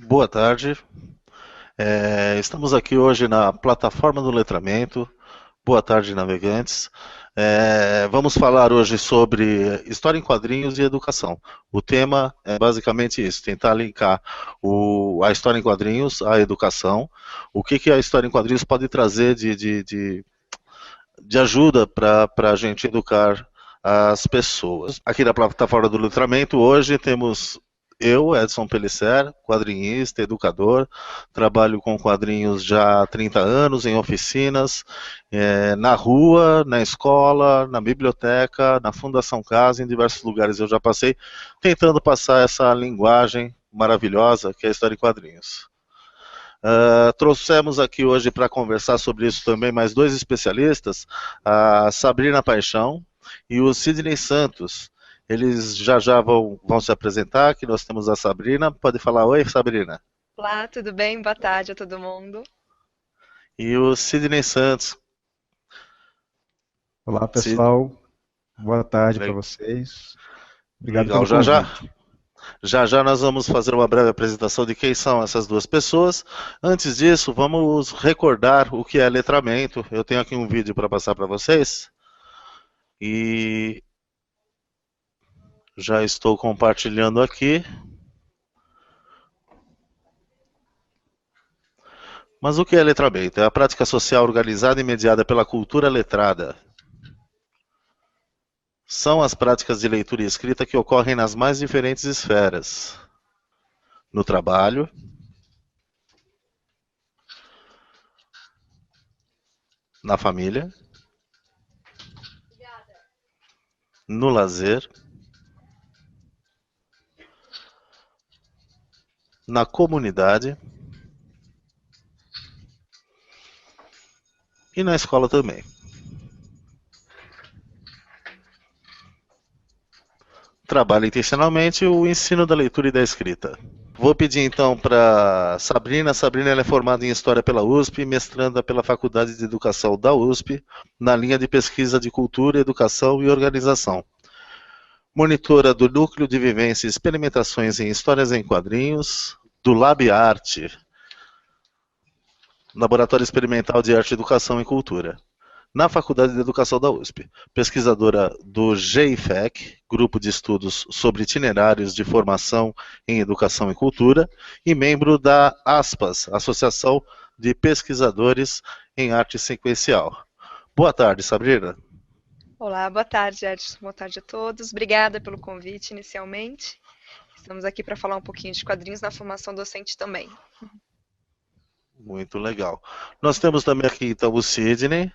Boa tarde. Estamos aqui hoje na plataforma do letramento. Boa tarde, navegantes. Vamos falar hoje sobre história em quadrinhos e educação. O tema é basicamente isso: tentar linkar a história em quadrinhos à educação. O que a história em quadrinhos pode trazer de ajuda para a gente educar as pessoas. Aqui na plataforma do letramento, hoje temos eu, Edson Pellicer, quadrinhista, educador, trabalho com quadrinhos já há 30 anos em oficinas, na rua, na escola, na biblioteca, na Fundação Casa, em diversos lugares eu já passei, tentando passar essa linguagem maravilhosa que é a história em quadrinhos. Trouxemos aqui hoje para conversar sobre isso também mais dois especialistas, a Sabrina Paixão e o Sidney Santos. Eles já vão se apresentar. Aqui nós temos a Sabrina. Pode falar oi, Sabrina. Olá, tudo bem? Boa tarde a todo mundo. E o Sidney Santos. Olá, Sid... pessoal. Boa tarde para vocês. Obrigado Legal, pelo convite. já nós vamos fazer uma breve apresentação de quem são essas duas pessoas. Antes disso, vamos recordar o que é letramento. Eu tenho aqui um vídeo para passar para vocês. E já estou compartilhando aqui. Mas o que é letramento? É a prática social organizada e mediada pela cultura letrada. São as práticas de leitura e escrita que ocorrem nas mais diferentes esferas. No trabalho, na família, no lazer, na comunidade e na escola também. Trabalha intencionalmente o ensino da leitura e da escrita. Vou pedir então para Sabrina. Sabrina ela é formada em História pela USP, mestranda pela Faculdade de Educação da USP, na linha de pesquisa de Cultura, Educação e Organização. Monitora do Núcleo de Vivência e Experimentações em Histórias em Quadrinhos, do Lab Arte, Laboratório Experimental de Arte, Educação e Cultura, na Faculdade de Educação da USP. Pesquisadora do GIFEC, Grupo de Estudos sobre Itinerários de Formação em Educação e Cultura, e membro da ASPAS, Associação de Pesquisadores em Arte Sequencial. Boa tarde, Sabrina. Olá, boa tarde, Edson. Boa tarde a todos. Obrigada pelo convite inicialmente. Estamos aqui para falar um pouquinho de quadrinhos na formação docente também. Muito legal. Nós temos também aqui então o Sidney,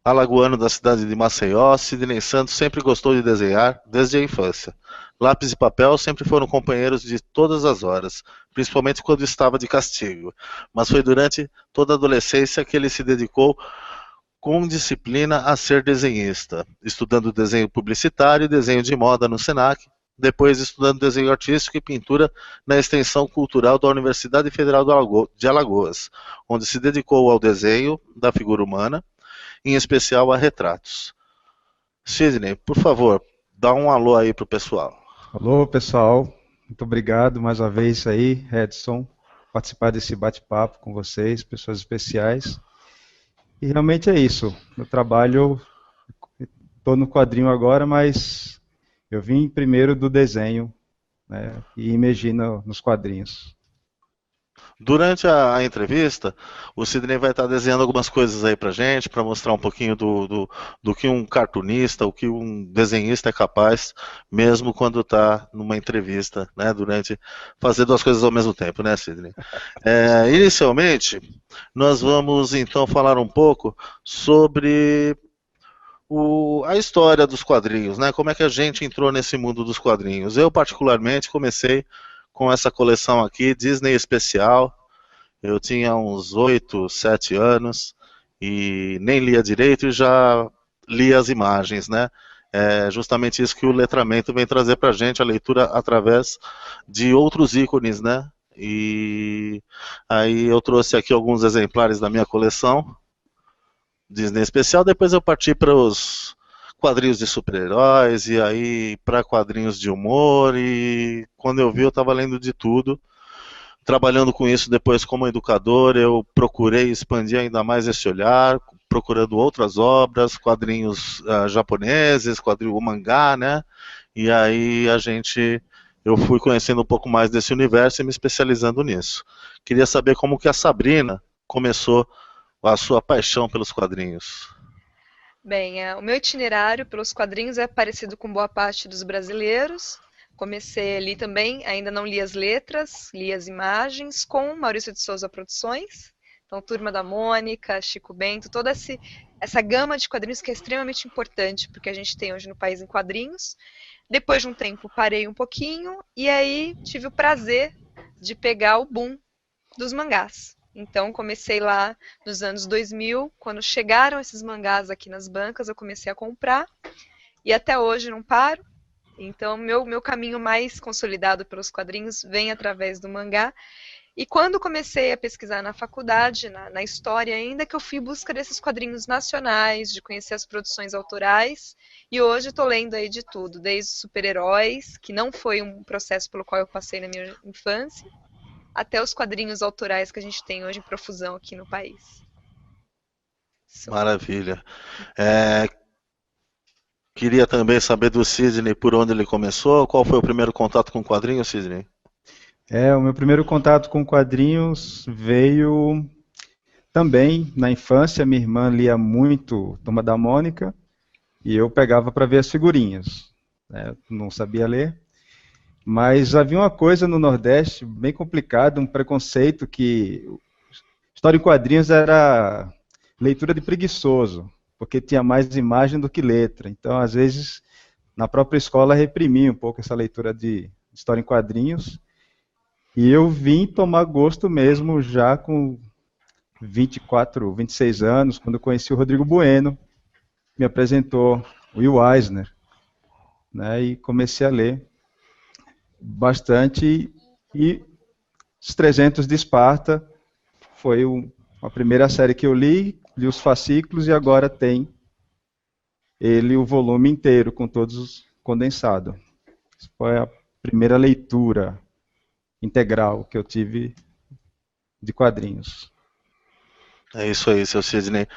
alagoano da cidade de Maceió. Sidney Santos sempre gostou de desenhar desde a infância. Lápis e papel sempre foram companheiros de todas as horas, principalmente quando estava de castigo. Mas foi durante toda a adolescência que ele se dedicou com disciplina a ser desenhista, estudando desenho publicitário e desenho de moda no Senac, depois estudando desenho artístico e pintura na extensão cultural da Universidade Federal de Alagoas, onde se dedicou ao desenho da figura humana, em especial a retratos. Sidney, por favor, dá um alô aí pro pessoal. Alô, pessoal. Muito obrigado mais uma vez aí, Edson, participar desse bate-papo com vocês, pessoas especiais. E realmente é isso. Meu trabalho, estou no quadrinho agora, mas eu vim primeiro do desenho, né, e imergi nos quadrinhos. Durante a entrevista, o Sidney vai estar desenhando algumas coisas aí pra gente, para mostrar um pouquinho do que um cartunista, o que um desenhista é capaz, mesmo quando está numa entrevista, né? Durante fazer duas coisas ao mesmo tempo, né, Sidney? Inicialmente, nós vamos então falar um pouco sobre a história dos quadrinhos, né? Como é que a gente entrou nesse mundo dos quadrinhos? Eu, particularmente, comecei com essa coleção aqui, Disney Especial. Eu tinha uns 8, 7 anos e nem lia direito e já lia as imagens, né? É justamente isso que o letramento vem trazer para a gente, a leitura através de outros ícones, né? E aí eu trouxe aqui alguns exemplares da minha coleção Disney Especial, depois eu parti para os quadrinhos de super-heróis e aí para quadrinhos de humor e quando eu vi eu estava lendo de tudo. Trabalhando com isso depois como educador, eu procurei expandir ainda mais esse olhar, procurando outras obras, quadrinhos japoneses, o mangá, né? E aí eu fui conhecendo um pouco mais desse universo e me especializando nisso. Queria saber como que a Sabrina começou a sua paixão pelos quadrinhos. Bem, o meu itinerário pelos quadrinhos é parecido com boa parte dos brasileiros. Comecei ali também, ainda não li as letras, li as imagens com Maurício de Souza Produções. Então, Turma da Mônica, Chico Bento, toda essa gama de quadrinhos que é extremamente importante porque a gente tem hoje no país em quadrinhos. Depois de um tempo, parei um pouquinho e aí tive o prazer de pegar o boom dos mangás. Então, comecei lá nos anos 2000, quando chegaram esses mangás aqui nas bancas, eu comecei a comprar e até hoje não paro. Então, meu caminho mais consolidado pelos quadrinhos vem através do mangá. E quando comecei a pesquisar na faculdade, na história ainda, que eu fui em busca desses quadrinhos nacionais, de conhecer as produções autorais, e hoje estou lendo aí de tudo, desde super-heróis, que não foi um processo pelo qual eu passei na minha infância, até os quadrinhos autorais que a gente tem hoje em profusão aqui no país. Maravilha. Queria também saber do Sidney por onde ele começou. Qual foi o primeiro contato com quadrinhos, Sidney? O meu primeiro contato com quadrinhos veio também na infância. Minha irmã lia muito Turma da Mônica e eu pegava para ver as figurinhas. Não sabia ler, mas havia uma coisa no Nordeste bem complicada, um preconceito que história em quadrinhos era leitura de preguiçoso, porque tinha mais imagem do que letra. Então, às vezes, na própria escola reprimia um pouco essa leitura de história em quadrinhos. E eu vim tomar gosto mesmo já com 24, 26 anos, quando eu conheci o Rodrigo Bueno, me apresentou o Will Eisner, né, e comecei a ler bastante. E Os 300 de Esparta foi a primeira série que eu li os fascículos e agora tem o volume inteiro, com todos condensado. Isso foi a primeira leitura integral que eu tive de quadrinhos. É isso aí, seu Sidney.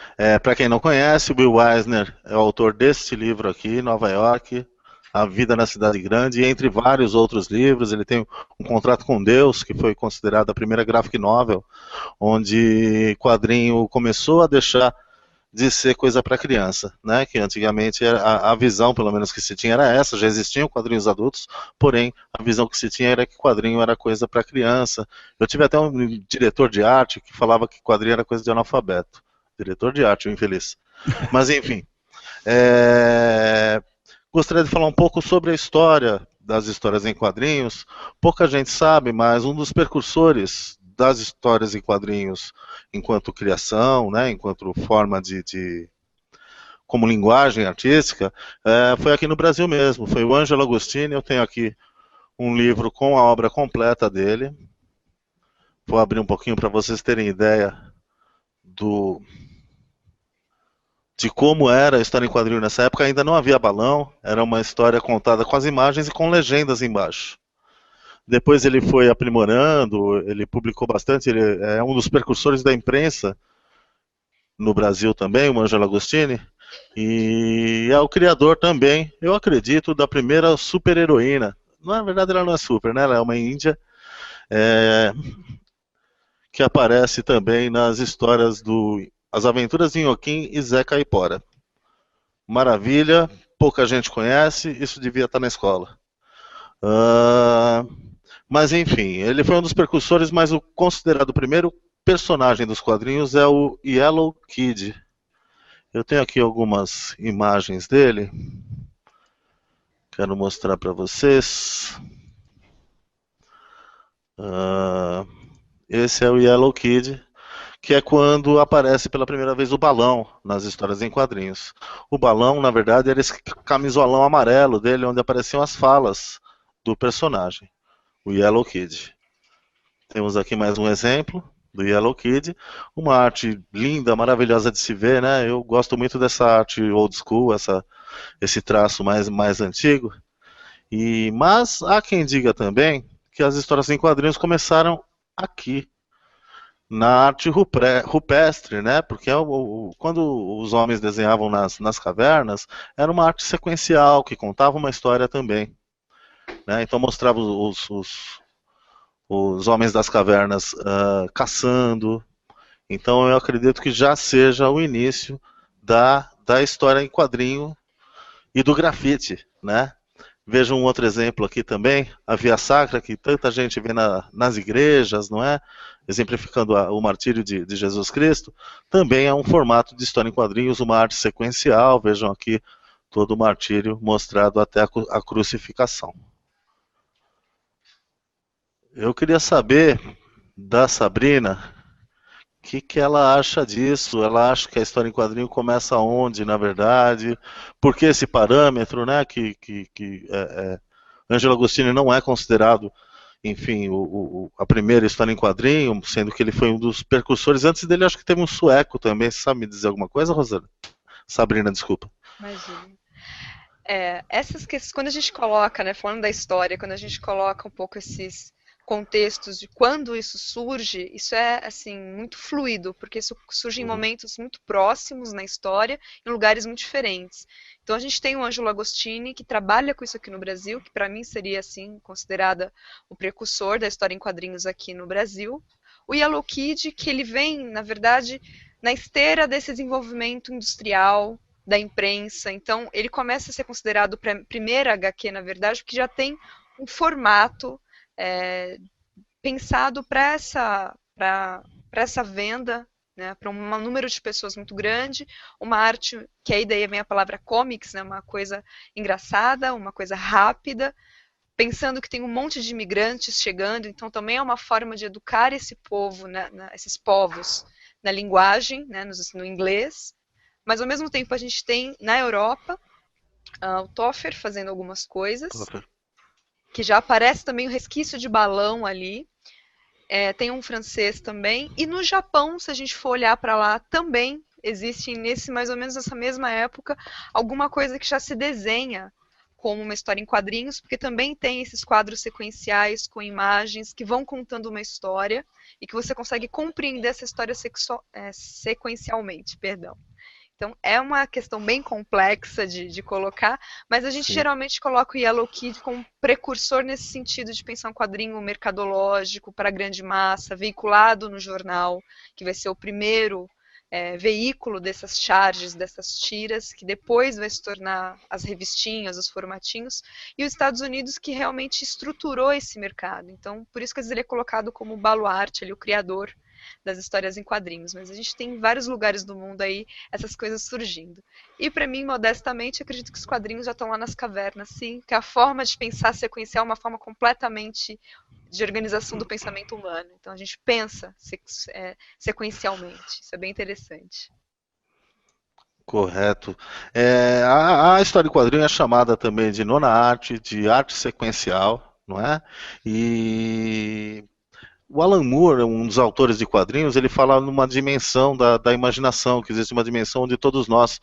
Para quem não conhece, o Will Eisner é o autor deste livro aqui, Nova York, A Vida na Cidade Grande, e entre vários outros livros. Ele tem um Contrato com Deus, que foi considerado a primeira graphic novel, onde quadrinho começou a deixar de ser coisa para criança, né? Que antigamente a visão, pelo menos que se tinha, era essa. Já existiam quadrinhos adultos, porém a visão que se tinha era que quadrinho era coisa para criança. Eu tive até um diretor de arte que falava que quadrinho era coisa de analfabeto. Diretor de arte, o infeliz. Mas enfim, gostaria de falar um pouco sobre a história das histórias em quadrinhos. Pouca gente sabe, mas um dos precursores das histórias em quadrinhos enquanto criação, né, enquanto forma como linguagem artística, foi aqui no Brasil mesmo, foi o Ângelo Agostini. Eu tenho aqui um livro com a obra completa dele. Vou abrir um pouquinho para vocês terem ideia de como era a história em quadrinho nessa época. Ainda não havia balão, era uma história contada com as imagens e com legendas embaixo. Depois ele foi aprimorando, ele publicou bastante, ele é um dos precursores da imprensa no Brasil também, o Ângelo Agostini, e é o criador também, eu acredito, da primeira super-heroína. Na verdade ela não é super, né? Ela é uma índia, que aparece também nas histórias As Aventuras de Inhoquim e Zé Caipora. Maravilha, pouca gente conhece, isso devia estar na escola. Mas enfim, ele foi um dos precursores, mas o considerado primeiro personagem dos quadrinhos é o Yellow Kid. Eu tenho aqui algumas imagens dele. Quero mostrar para vocês. Esse é o Yellow Kid, que é quando aparece pela primeira vez o balão nas histórias em quadrinhos. O balão, na verdade, era esse camisolão amarelo dele, onde apareciam as falas do personagem, o Yellow Kid. Temos aqui mais um exemplo do Yellow Kid, uma arte linda, maravilhosa de se ver, né? Eu gosto muito dessa arte old school, esse traço mais antigo. Mas há quem diga também que as histórias em quadrinhos começaram aqui na arte rupestre, né? Porque quando os homens desenhavam nas cavernas, era uma arte sequencial que contava uma história também, né? Então mostrava os homens das cavernas caçando. Então eu acredito que já seja o início da história em quadrinho e do grafite, né? Veja um outro exemplo aqui também, a Via Sacra, que tanta gente vê nas igrejas, não é? Exemplificando o martírio de Jesus Cristo, também é um formato de história em quadrinhos, uma arte sequencial. Vejam aqui todo o martírio mostrado até a crucificação. Eu queria saber da Sabrina que ela acha disso. Ela acha que a história em quadrinho começa onde, na verdade? Por que esse parâmetro, né? Angelo Agostini não é considerado, enfim, a primeira história em quadrinho, sendo que ele foi um dos precursores. Antes dele, acho que teve um sueco também. Você sabe me dizer alguma coisa, Rosana? Sabrina, desculpa. Imagina. Essas questões, quando a gente coloca, né, falando da história, quando a gente coloca um pouco esses contextos de quando isso surge, isso é assim muito fluido, porque isso surge em momentos muito próximos na história, em lugares muito diferentes. Então a gente tem o Angelo Agostini que trabalha com isso aqui no Brasil, que para mim seria assim considerada o precursor da história em quadrinhos aqui no Brasil. O Yellow Kid, que ele vem, na verdade, na esteira desse desenvolvimento industrial da imprensa. Então ele começa a ser considerado primeira HQ, na verdade, porque já tem um formato pensado para essa venda, né, para um número de pessoas muito grande, uma arte que aí daí vem a palavra comics, né, uma coisa engraçada, uma coisa rápida, pensando que tem um monte de imigrantes chegando, então também é uma forma de educar esse povo, né, esses povos na linguagem, né, no inglês, mas ao mesmo tempo a gente tem na Europa o Toffer fazendo algumas coisas, que já aparece também o resquício de balão ali. Tem um francês também. E no Japão, se a gente for olhar para lá, também existe, mais ou menos nessa mesma época, alguma coisa que já se desenha como uma história em quadrinhos, porque também tem esses quadros sequenciais com imagens que vão contando uma história e que você consegue compreender essa história sequencialmente. Perdão. Então, é uma questão bem complexa de colocar, mas a gente geralmente coloca o Yellow Kid como precursor nesse sentido de pensar um quadrinho mercadológico para a grande massa, veiculado no jornal, que vai ser o primeiro veículo dessas charges, dessas tiras, que depois vai se tornar as revistinhas, os formatinhos, e os Estados Unidos que realmente estruturou esse mercado. Então, por isso que às vezes ele é colocado como baluarte, ali, o criador das histórias em quadrinhos, mas a gente tem em vários lugares do mundo aí essas coisas surgindo. E para mim, modestamente, acredito que os quadrinhos já estão lá nas cavernas, sim, que a forma de pensar sequencial é uma forma completamente de organização do pensamento humano. Então a gente pensa sequencialmente. Isso é bem interessante. Correto. A história em quadrinho é chamada também de nona arte, de arte sequencial, não é? E o Alan Moore, um dos autores de quadrinhos, ele fala numa dimensão da imaginação, que existe uma dimensão onde todos nós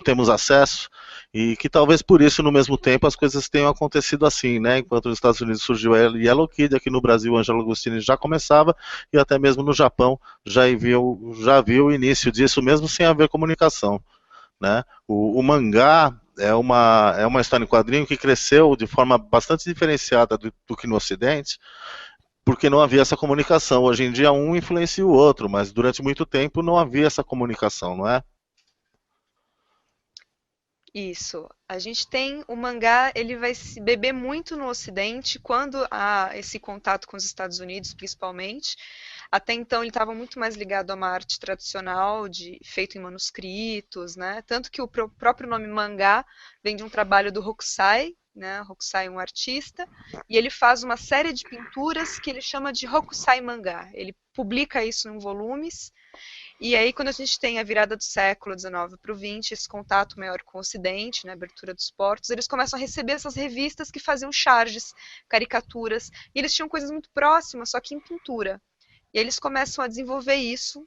temos acesso, e que talvez por isso, no mesmo tempo, as coisas tenham acontecido assim, né? Enquanto nos Estados Unidos surgiu a Yellow Kid, aqui no Brasil o Angelo Agostini já começava, e até mesmo no Japão já viu o início disso, mesmo sem haver comunicação, né? O mangá é uma história em quadrinho que cresceu de forma bastante diferenciada do que no Ocidente, porque não havia essa comunicação. Hoje em dia um influencia o outro, mas durante muito tempo não havia essa comunicação, não é? Isso. A gente tem o mangá, ele vai se beber muito no Ocidente quando há esse contato com os Estados Unidos, principalmente. Até então ele estava muito mais ligado a uma arte tradicional, feito em manuscritos, né? Tanto que o próprio nome mangá vem de um trabalho do Hokusai, né? Hokusai é um artista, e ele faz uma série de pinturas que ele chama de Hokusai mangá. Ele publica isso em volumes. E aí, quando a gente tem a virada do século XIX para o XX, esse contato maior com o Ocidente, né, a abertura dos portos, eles começam a receber essas revistas que faziam charges, caricaturas, e eles tinham coisas muito próximas, só que em pintura. E eles começam a desenvolver isso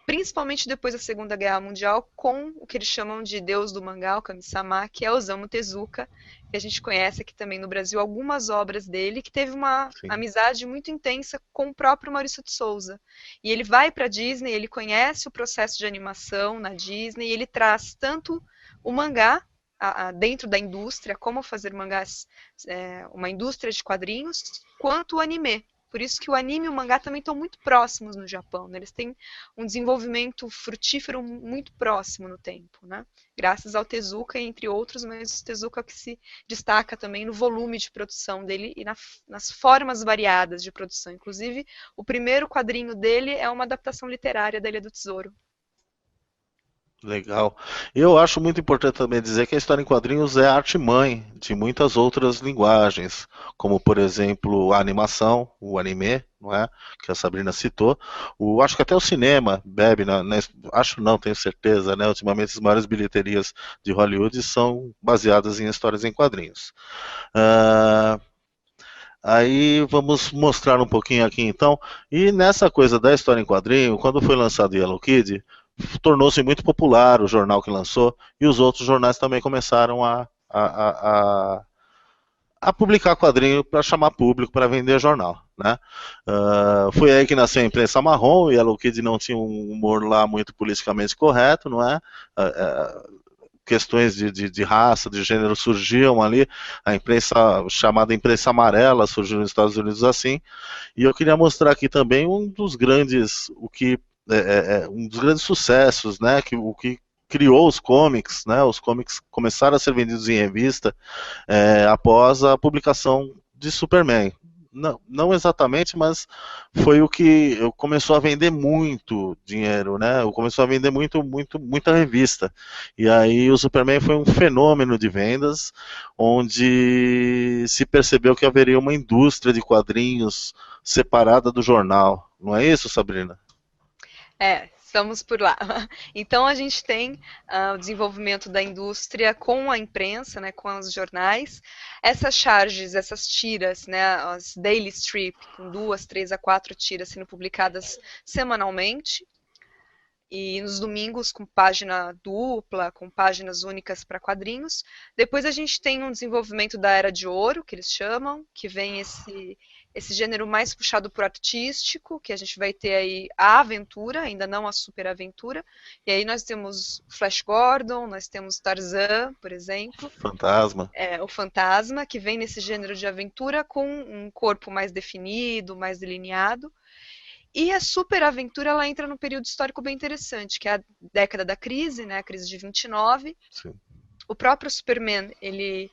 principalmente depois da Segunda Guerra Mundial, com o que eles chamam de Deus do mangá, o Kami-sama, que é Osamu Tezuka, que a gente conhece aqui também no Brasil algumas obras dele, que teve uma Sim. amizade muito intensa com o próprio Maurício de Souza. E ele vai para a Disney, ele conhece o processo de animação na Disney, e ele traz tanto o mangá dentro da indústria, como fazer mangás, uma indústria de quadrinhos, quanto o anime. Por isso que o anime e o mangá também estão muito próximos no Japão, né? Eles têm um desenvolvimento frutífero muito próximo no tempo, né? Graças ao Tezuka, entre outros, mas o Tezuka é o que se destaca também no volume de produção dele e nas formas variadas de produção. Inclusive, o primeiro quadrinho dele é uma adaptação literária da Ilha do Tesouro. Legal. Eu acho muito importante também dizer que a história em quadrinhos é a arte-mãe de muitas outras linguagens, como, por exemplo, a animação, o anime, não é? Que a Sabrina citou. Acho que até o cinema bebe, acho não, tenho certeza, né? Ultimamente as maiores bilheterias de Hollywood são baseadas em histórias em quadrinhos. Aí vamos mostrar um pouquinho aqui então. E nessa coisa da história em quadrinho, quando foi lançado Yellow Kid, tornou-se muito popular o jornal que lançou, e os outros jornais também começaram a publicar quadrinho para chamar público, para vender jornal, né? Foi aí que nasceu a imprensa marrom, e Yellow Kid não tinha um humor lá muito politicamente correto, não é? Questões de raça, de gênero surgiam ali, a imprensa chamada imprensa amarela surgiu nos Estados Unidos assim, e eu queria mostrar aqui também um dos grandes, um dos grandes sucessos, né, o que criou os cómics, né, os cómics começaram a ser vendidos em revista após a publicação de Superman. Não exatamente, mas foi o que começou a vender muito dinheiro, né? Começou a vender muita revista. E aí o Superman foi um fenômeno de vendas, onde se percebeu que haveria uma indústria de quadrinhos separada do jornal. Não é isso, Sabrina? Estamos por lá. Então a gente tem o desenvolvimento da indústria com a imprensa, né, com os jornais. Essas charges, essas tiras, né, as daily strip, com 2, 3 a 4 tiras sendo publicadas semanalmente. E nos domingos com página dupla, com páginas únicas para quadrinhos. Depois a gente tem um desenvolvimento da Era de Ouro, que eles chamam, que vem esse gênero mais puxado por artístico, que a gente vai ter aí a aventura, ainda não a super aventura. E aí nós temos Flash Gordon, nós temos Tarzan, por exemplo. Fantasma. O Fantasma, que vem nesse gênero de aventura com um corpo mais definido, mais delineado. E a superaventura, ela entra num período histórico bem interessante, que é a década da crise, né, a crise de 29. Sim. O próprio Superman, ele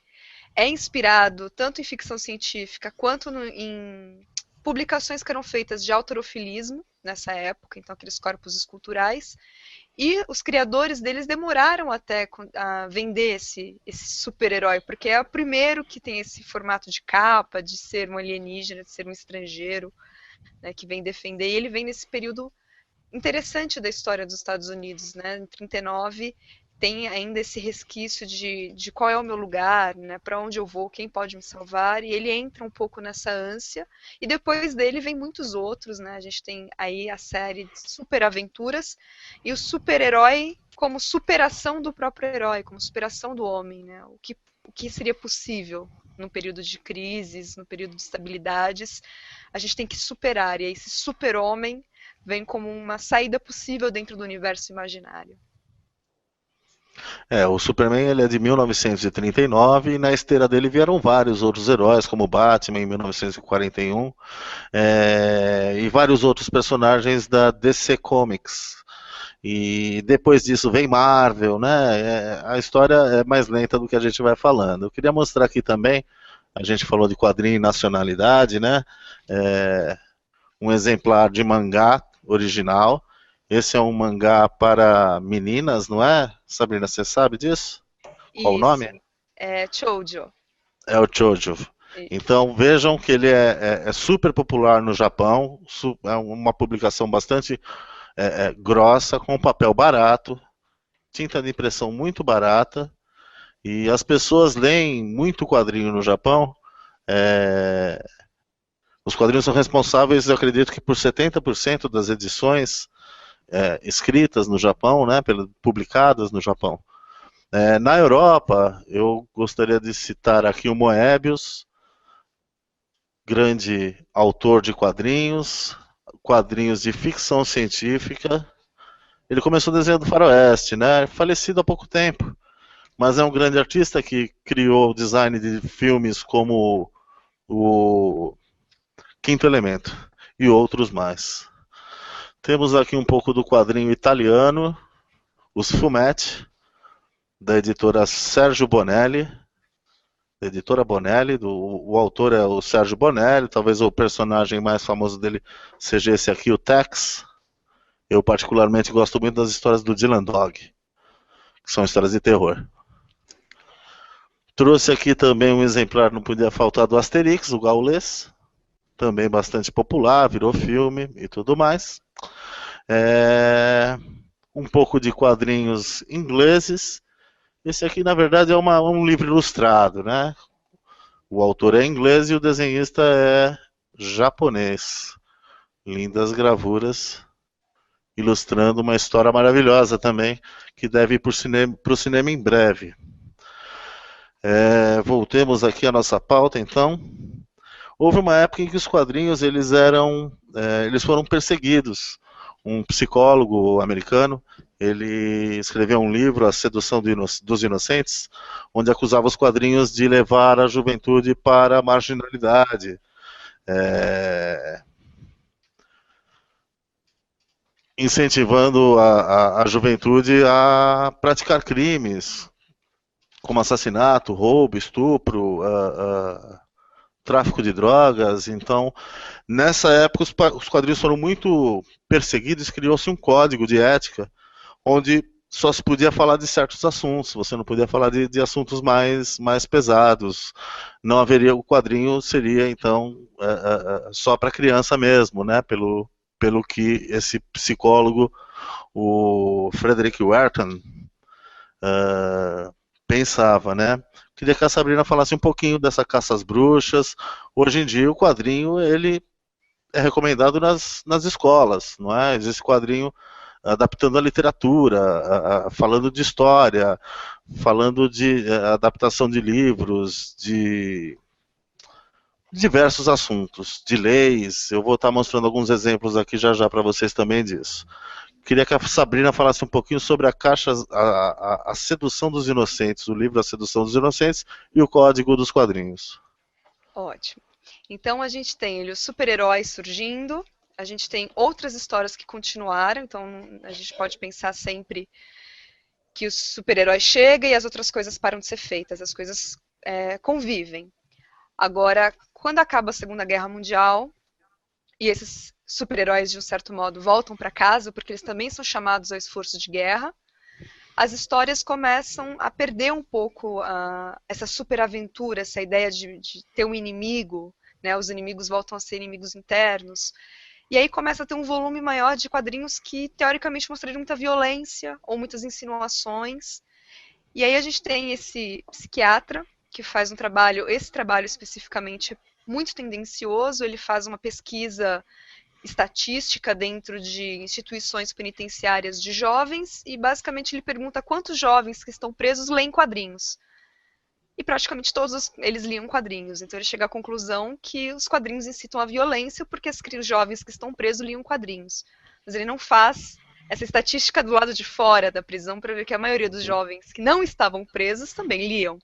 é inspirado tanto em ficção científica quanto em publicações que eram feitas de autorofilismo nessa época, então aqueles corpos esculturais. E os criadores deles demoraram até a vender esse super-herói, porque é o primeiro que tem esse formato de capa, de ser um alienígena, de ser um estrangeiro, né, que vem defender, e ele vem nesse período interessante da história dos Estados Unidos, né? Em 39 tem ainda esse resquício de qual é o meu lugar, né? Para onde eu vou, quem pode me salvar, e ele entra um pouco nessa ânsia, e depois dele vem muitos outros, né? A gente tem aí a série de superaventuras, e o super-herói como superação do próprio herói, como superação do homem, né? O que seria possível num período de crises, no período de estabilidades, a gente tem que superar, e aí esse super-homem vem como uma saída possível dentro do universo imaginário. O Superman ele é de 1939 e na esteira dele vieram vários outros heróis, como Batman em 1941 e vários outros personagens da DC Comics. E depois disso vem Marvel, né? A história é mais lenta do que a gente vai falando. Eu queria mostrar aqui também, a gente falou de quadrinho e nacionalidade, né? Um exemplar de mangá original. Esse é um mangá para meninas, não é? Sabrina, você sabe disso? Qual o nome? É Choujo. É o Choujo. Então vejam que ele é super popular no Japão, é uma publicação bastante grossa, com papel barato, tinta de impressão muito barata, e as pessoas leem muito quadrinho no Japão. Os quadrinhos são responsáveis, eu acredito que por 70% das edições escritas no Japão, né, publicadas no Japão. Na Europa, eu gostaria de citar aqui o Moebius, grande autor de quadrinhos de ficção científica. Ele começou desenhando faroeste, né? Falecido há pouco tempo, mas é um grande artista que criou o design de filmes como o Quinto Elemento e outros mais. Temos aqui um pouco do quadrinho italiano, Os Fumetti, da editora Sérgio Bonelli. Editora Bonelli, o autor é o Sérgio Bonelli, talvez o personagem mais famoso dele seja esse aqui, o Tex. Eu particularmente gosto muito das histórias do Dylan Dog, que são histórias de terror. Trouxe aqui também um exemplar, não podia faltar, do Asterix, o Gaulês, também bastante popular, virou filme e tudo mais. Um pouco de quadrinhos ingleses. Esse aqui, na verdade, é um livro ilustrado, né? O autor é inglês e o desenhista é japonês. Lindas gravuras, ilustrando uma história maravilhosa também, que deve ir para o cinema em breve. Voltemos aqui à nossa pauta, então. Houve uma época em que os quadrinhos eles foram perseguidos. Um psicólogo americano, ele escreveu um livro, A Sedução dos Inocentes, onde acusava os quadrinhos de levar a juventude para a marginalidade, incentivando a juventude a praticar crimes, como assassinato, roubo, estupro, tráfico de drogas. Então, nessa época, os quadrinhos foram muito perseguidos, criou-se um código de ética, onde só se podia falar de certos assuntos, você não podia falar de assuntos mais pesados. Não haveria, o quadrinho seria, então, só para criança mesmo, né? Pelo que esse psicólogo, o Frederick Werton, pensava, né? Queria que a Sabrina falasse um pouquinho dessa caça às bruxas. Hoje em dia o quadrinho ele é recomendado nas escolas, não é? Existe quadrinho adaptando a literatura, falando de história, falando de adaptação de livros, de diversos assuntos, de leis. Eu vou estar mostrando alguns exemplos aqui já para vocês também disso. Queria que a Sabrina falasse um pouquinho sobre a Sedução dos Inocentes, o livro A Sedução dos Inocentes e o Código dos Quadrinhos. Ótimo. Então a gente tem os super-heróis surgindo, a gente tem outras histórias que continuaram, então a gente pode pensar sempre que os super-heróis chegam e as outras coisas param de ser feitas, as coisas convivem. Agora, quando acaba a Segunda Guerra Mundial, e esses super-heróis, de um certo modo, voltam para casa, porque eles também são chamados ao esforço de guerra, as histórias começam a perder um pouco essa superaventura, essa ideia de ter um inimigo, né? Os inimigos voltam a ser inimigos internos, e aí começa a ter um volume maior de quadrinhos que, teoricamente, mostrariam muita violência ou muitas insinuações. E aí a gente tem esse psiquiatra que faz esse trabalho especificamente muito tendencioso, ele faz uma pesquisa estatística dentro de instituições penitenciárias de jovens e basicamente ele pergunta quantos jovens que estão presos leem quadrinhos. E praticamente todos eles liam quadrinhos. Então ele chega à conclusão que os quadrinhos incitam a violência porque os jovens que estão presos liam quadrinhos. Mas ele não faz essa estatística do lado de fora da prisão para ver que a maioria dos jovens que não estavam presos também liam.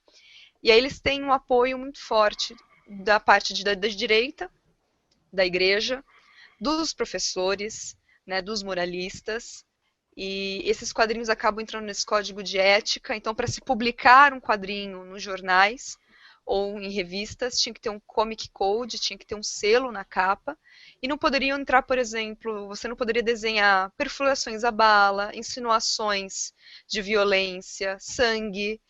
E aí eles têm um apoio muito forte da parte da direita, da igreja, dos professores, né, dos moralistas, e esses quadrinhos acabam entrando nesse código de ética. Então, para se publicar um quadrinho nos jornais ou em revistas, tinha que ter um comic code, tinha que ter um selo na capa, e não poderiam entrar, por exemplo, você não poderia desenhar perfurações à bala, insinuações de violência, sangue,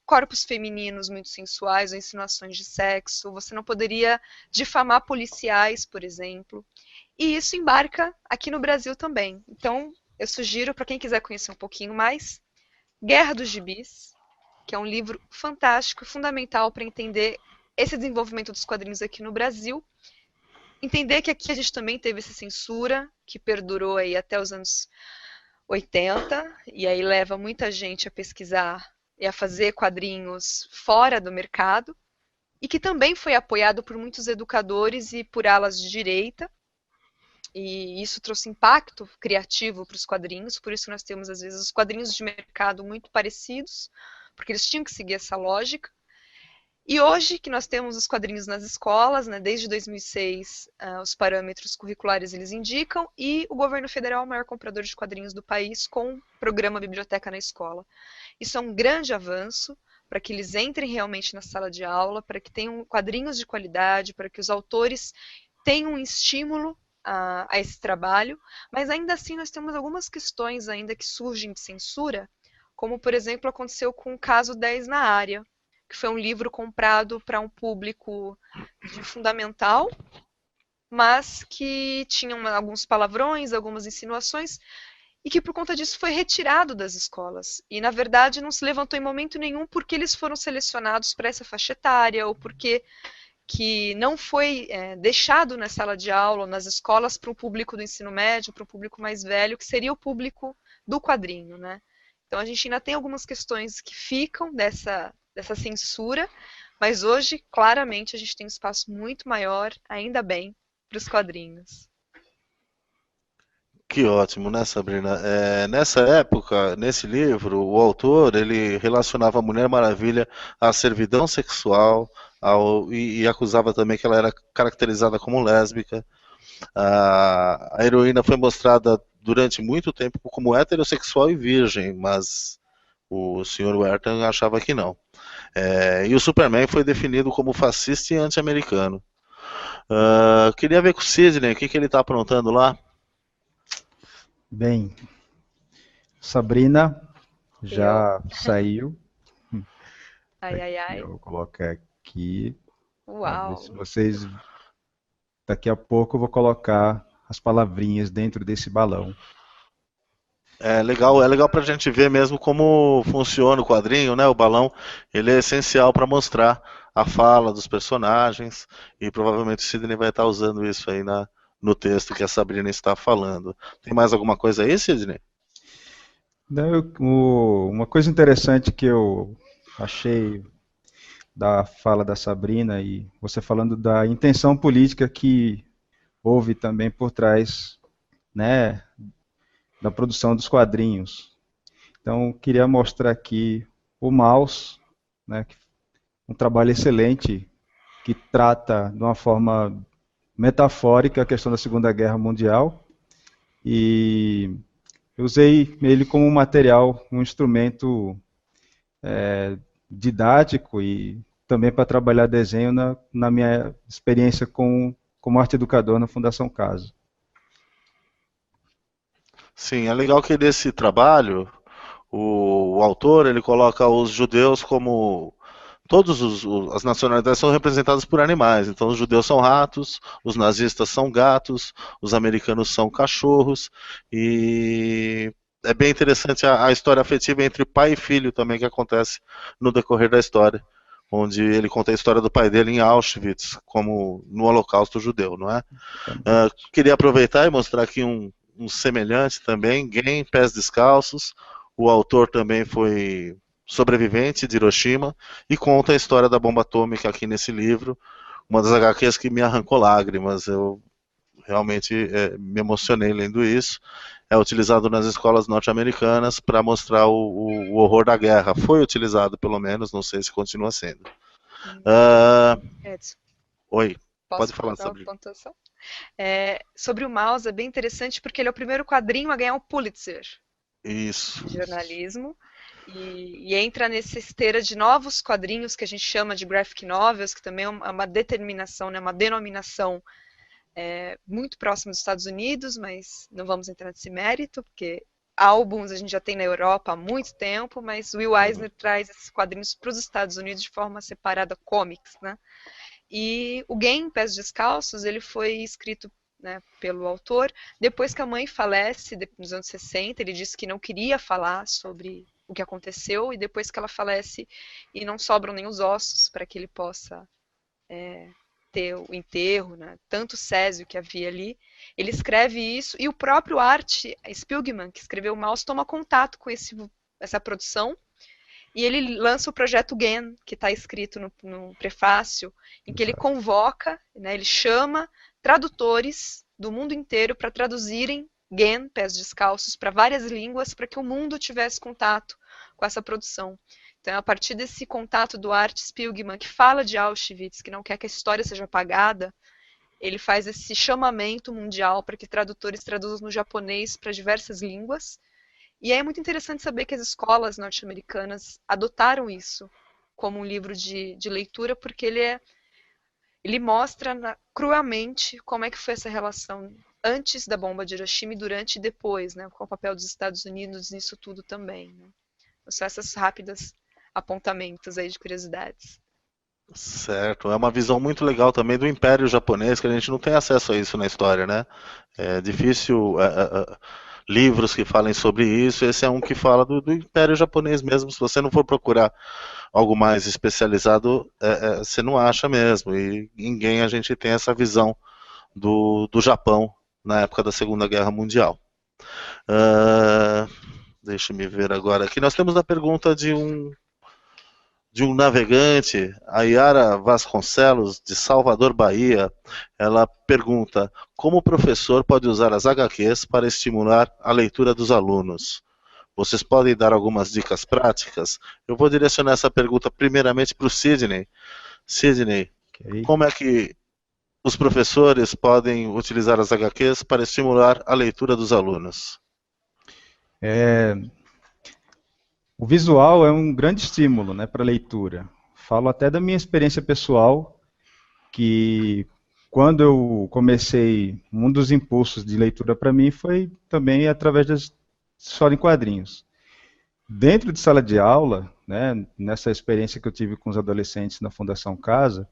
corpos femininos muito sensuais ou insinuações de sexo, você não poderia difamar policiais, por exemplo. E isso embarca aqui no Brasil também. Então, eu sugiro para quem quiser conhecer um pouquinho mais, Guerra dos Gibis, que é um livro fantástico, fundamental para entender esse desenvolvimento dos quadrinhos aqui no Brasil. Entender que aqui a gente também teve essa censura, que perdurou aí até os anos 80, e aí leva muita gente a pesquisar e a fazer quadrinhos fora do mercado, e que também foi apoiado por muitos educadores e por alas de direita, e isso trouxe impacto criativo para os quadrinhos, por isso que nós temos, às vezes, os quadrinhos de mercado muito parecidos, porque eles tinham que seguir essa lógica. E hoje que nós temos os quadrinhos nas escolas, né, desde 2006, os parâmetros curriculares eles indicam, e o governo federal é o maior comprador de quadrinhos do país com o programa Biblioteca na Escola. Isso é um grande avanço para que eles entrem realmente na sala de aula, para que tenham quadrinhos de qualidade, para que os autores tenham um estímulo a esse trabalho, mas ainda assim nós temos algumas questões ainda que surgem de censura, como por exemplo aconteceu com o caso 10 na área, que foi um livro comprado para um público de fundamental, mas que tinha alguns palavrões, algumas insinuações, e que por conta disso foi retirado das escolas. E na verdade não se levantou em momento nenhum porque eles foram selecionados para essa faixa etária, ou porque que não foi deixado na sala de aula, ou nas escolas, para o público do ensino médio, para o público mais velho, que seria o público do quadrinho, né? Então a gente ainda tem algumas questões que ficam dessa censura, mas hoje, claramente, a gente tem um espaço muito maior, ainda bem, para os quadrinhos. Que ótimo, né, Sabrina? Nessa época, nesse livro, o autor ele relacionava a Mulher Maravilha à servidão sexual e acusava também que ela era caracterizada como lésbica. A heroína foi mostrada durante muito tempo como heterossexual e virgem, mas o Sr. Wertham achava que não. E o Superman foi definido como fascista e anti-americano. Queria ver com o Sidney o que ele está aprontando lá. Bem, Sabrina já saiu. Ai, ai, ai. Eu vou colocar aqui. Vamos ver Uau. se vocês. Daqui a pouco eu vou colocar as palavrinhas dentro desse balão. É legal para a gente ver mesmo como funciona o quadrinho, né? O balão, ele é essencial para mostrar a fala dos personagens e provavelmente o Sidney vai estar usando isso aí no texto que a Sabrina está falando. Tem mais alguma coisa aí, Sidney? Uma coisa interessante que eu achei da fala da Sabrina e você falando da intenção política que houve também por trás, né, da produção dos quadrinhos. Então, queria mostrar aqui o Maus, né, um trabalho excelente que trata de uma forma metafórica a questão da Segunda Guerra Mundial e eu usei ele como um material, um instrumento didático e também para trabalhar desenho na minha experiência como arte educador na Fundação Casa. Sim, é legal que nesse trabalho o autor ele coloca os judeus como todas as nacionalidades são representadas por animais. Então, os judeus são ratos, os nazistas são gatos, os americanos são cachorros. E é bem interessante a história afetiva entre pai e filho também que acontece no decorrer da história. Onde ele conta a história do pai dele em Auschwitz, como no Holocausto Judeu, não é? Queria aproveitar e mostrar aqui um semelhante também, Game, Pés Descalços. O autor também foi sobrevivente de Hiroshima e conta a história da bomba atômica aqui nesse livro, uma das HQs que me arrancou lágrimas, eu realmente me emocionei lendo isso. É utilizado nas escolas norte-americanas para mostrar o horror da guerra. Foi utilizado, pelo menos, não sei se continua sendo. Edson, Oi, posso pode falar dar uma sobre pontuação? Sobre o Maus é bem interessante porque ele é o primeiro quadrinho a ganhar o Pulitzer isso. de jornalismo e entra nessa esteira de novos quadrinhos que a gente chama de graphic novels, que também é uma determinação, né, uma denominação muito próxima dos Estados Unidos, mas não vamos entrar nesse mérito, porque álbuns a gente já tem na Europa há muito tempo, mas Will Eisner traz esses quadrinhos para os Estados Unidos de forma separada, comics, né? E o Game, Pés Descalços, ele foi escrito, né, pelo autor depois que a mãe falece, nos anos 60, ele disse que não queria falar sobre o que aconteceu, e depois que ela falece e não sobram nem os ossos para que ele possa ter o enterro, né? Tanto Césio que havia ali, ele escreve isso, e o próprio Art Spiegelman, que escreveu Maus, toma contato com essa produção, e ele lança o projeto GAN, que está escrito no prefácio, em que ele convoca, né, ele chama tradutores do mundo inteiro para traduzirem GAN, Pés Descalços, para várias línguas, para que o mundo tivesse contato com essa produção. Então, a partir desse contato do Art Spiegelman, que fala de Auschwitz, que não quer que a história seja apagada, ele faz esse chamamento mundial para que tradutores traduzam no japonês para diversas línguas. E é muito interessante saber que as escolas norte-americanas adotaram isso como um livro de leitura, porque ele mostra cruamente como é que foi essa relação antes da bomba de Hiroshima e durante e depois, né, com o papel dos Estados Unidos nisso tudo também. Né? Só essas rápidas apontamentos aí de curiosidades. Certo, é uma visão muito legal também do Império Japonês, que a gente não tem acesso a isso na história, né? É difícil livros que falem sobre isso, esse é um que fala do Império Japonês mesmo. Se você não for procurar algo mais especializado, você não acha mesmo. E ninguém a gente tem essa visão do Japão na época da Segunda Guerra Mundial. Deixa eu ver agora. Aqui nós temos a pergunta de um navegante, a Yara Vasconcelos, de Salvador, Bahia. Ela pergunta: como o professor pode usar as HQs para estimular a leitura dos alunos? Vocês podem dar algumas dicas práticas? Eu vou direcionar essa pergunta primeiramente para o Sidney. Sidney, como é que os professores podem utilizar as HQs para estimular a leitura dos alunos? O visual é um grande estímulo, né, para a leitura. Falo até da minha experiência pessoal, que quando eu comecei, um dos impulsos de leitura para mim foi também através das histórias em quadrinhos. Dentro de sala de aula, né, nessa experiência que eu tive com os adolescentes na Fundação Casa,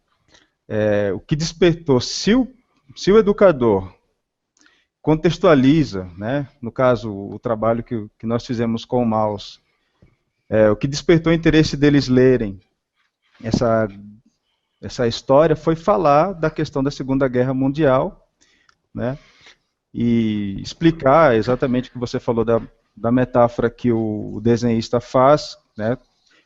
o que despertou, se o educador contextualiza, né, no caso, o trabalho que nós fizemos com o Maus, o que despertou o interesse deles lerem essa história foi falar da questão da Segunda Guerra Mundial, né, e explicar exatamente o que você falou da metáfora que o desenhista faz, né,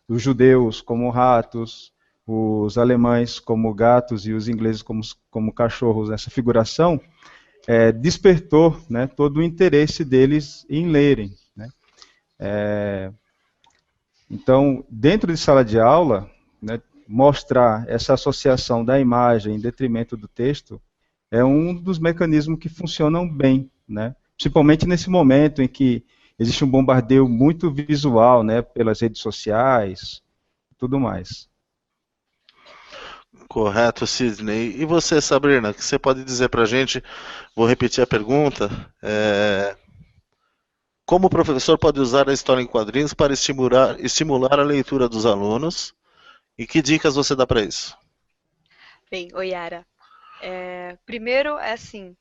os judeus como ratos, os alemães como gatos e os ingleses como cachorros, essa figuração, despertou, né, todo o interesse deles em lerem. Né. Então, dentro de sala de aula, né, mostrar essa associação da imagem em detrimento do texto é um dos mecanismos que funcionam bem, né? Principalmente nesse momento em que existe um bombardeio muito visual, né, pelas redes sociais e tudo mais. Correto, Sidney. E você, Sabrina, o que você pode dizer para a gente? Vou repetir a pergunta. Como o professor pode usar a história em quadrinhos para estimular a leitura dos alunos? E que dicas você dá para isso? Bem, Yara, primeiro é assim, o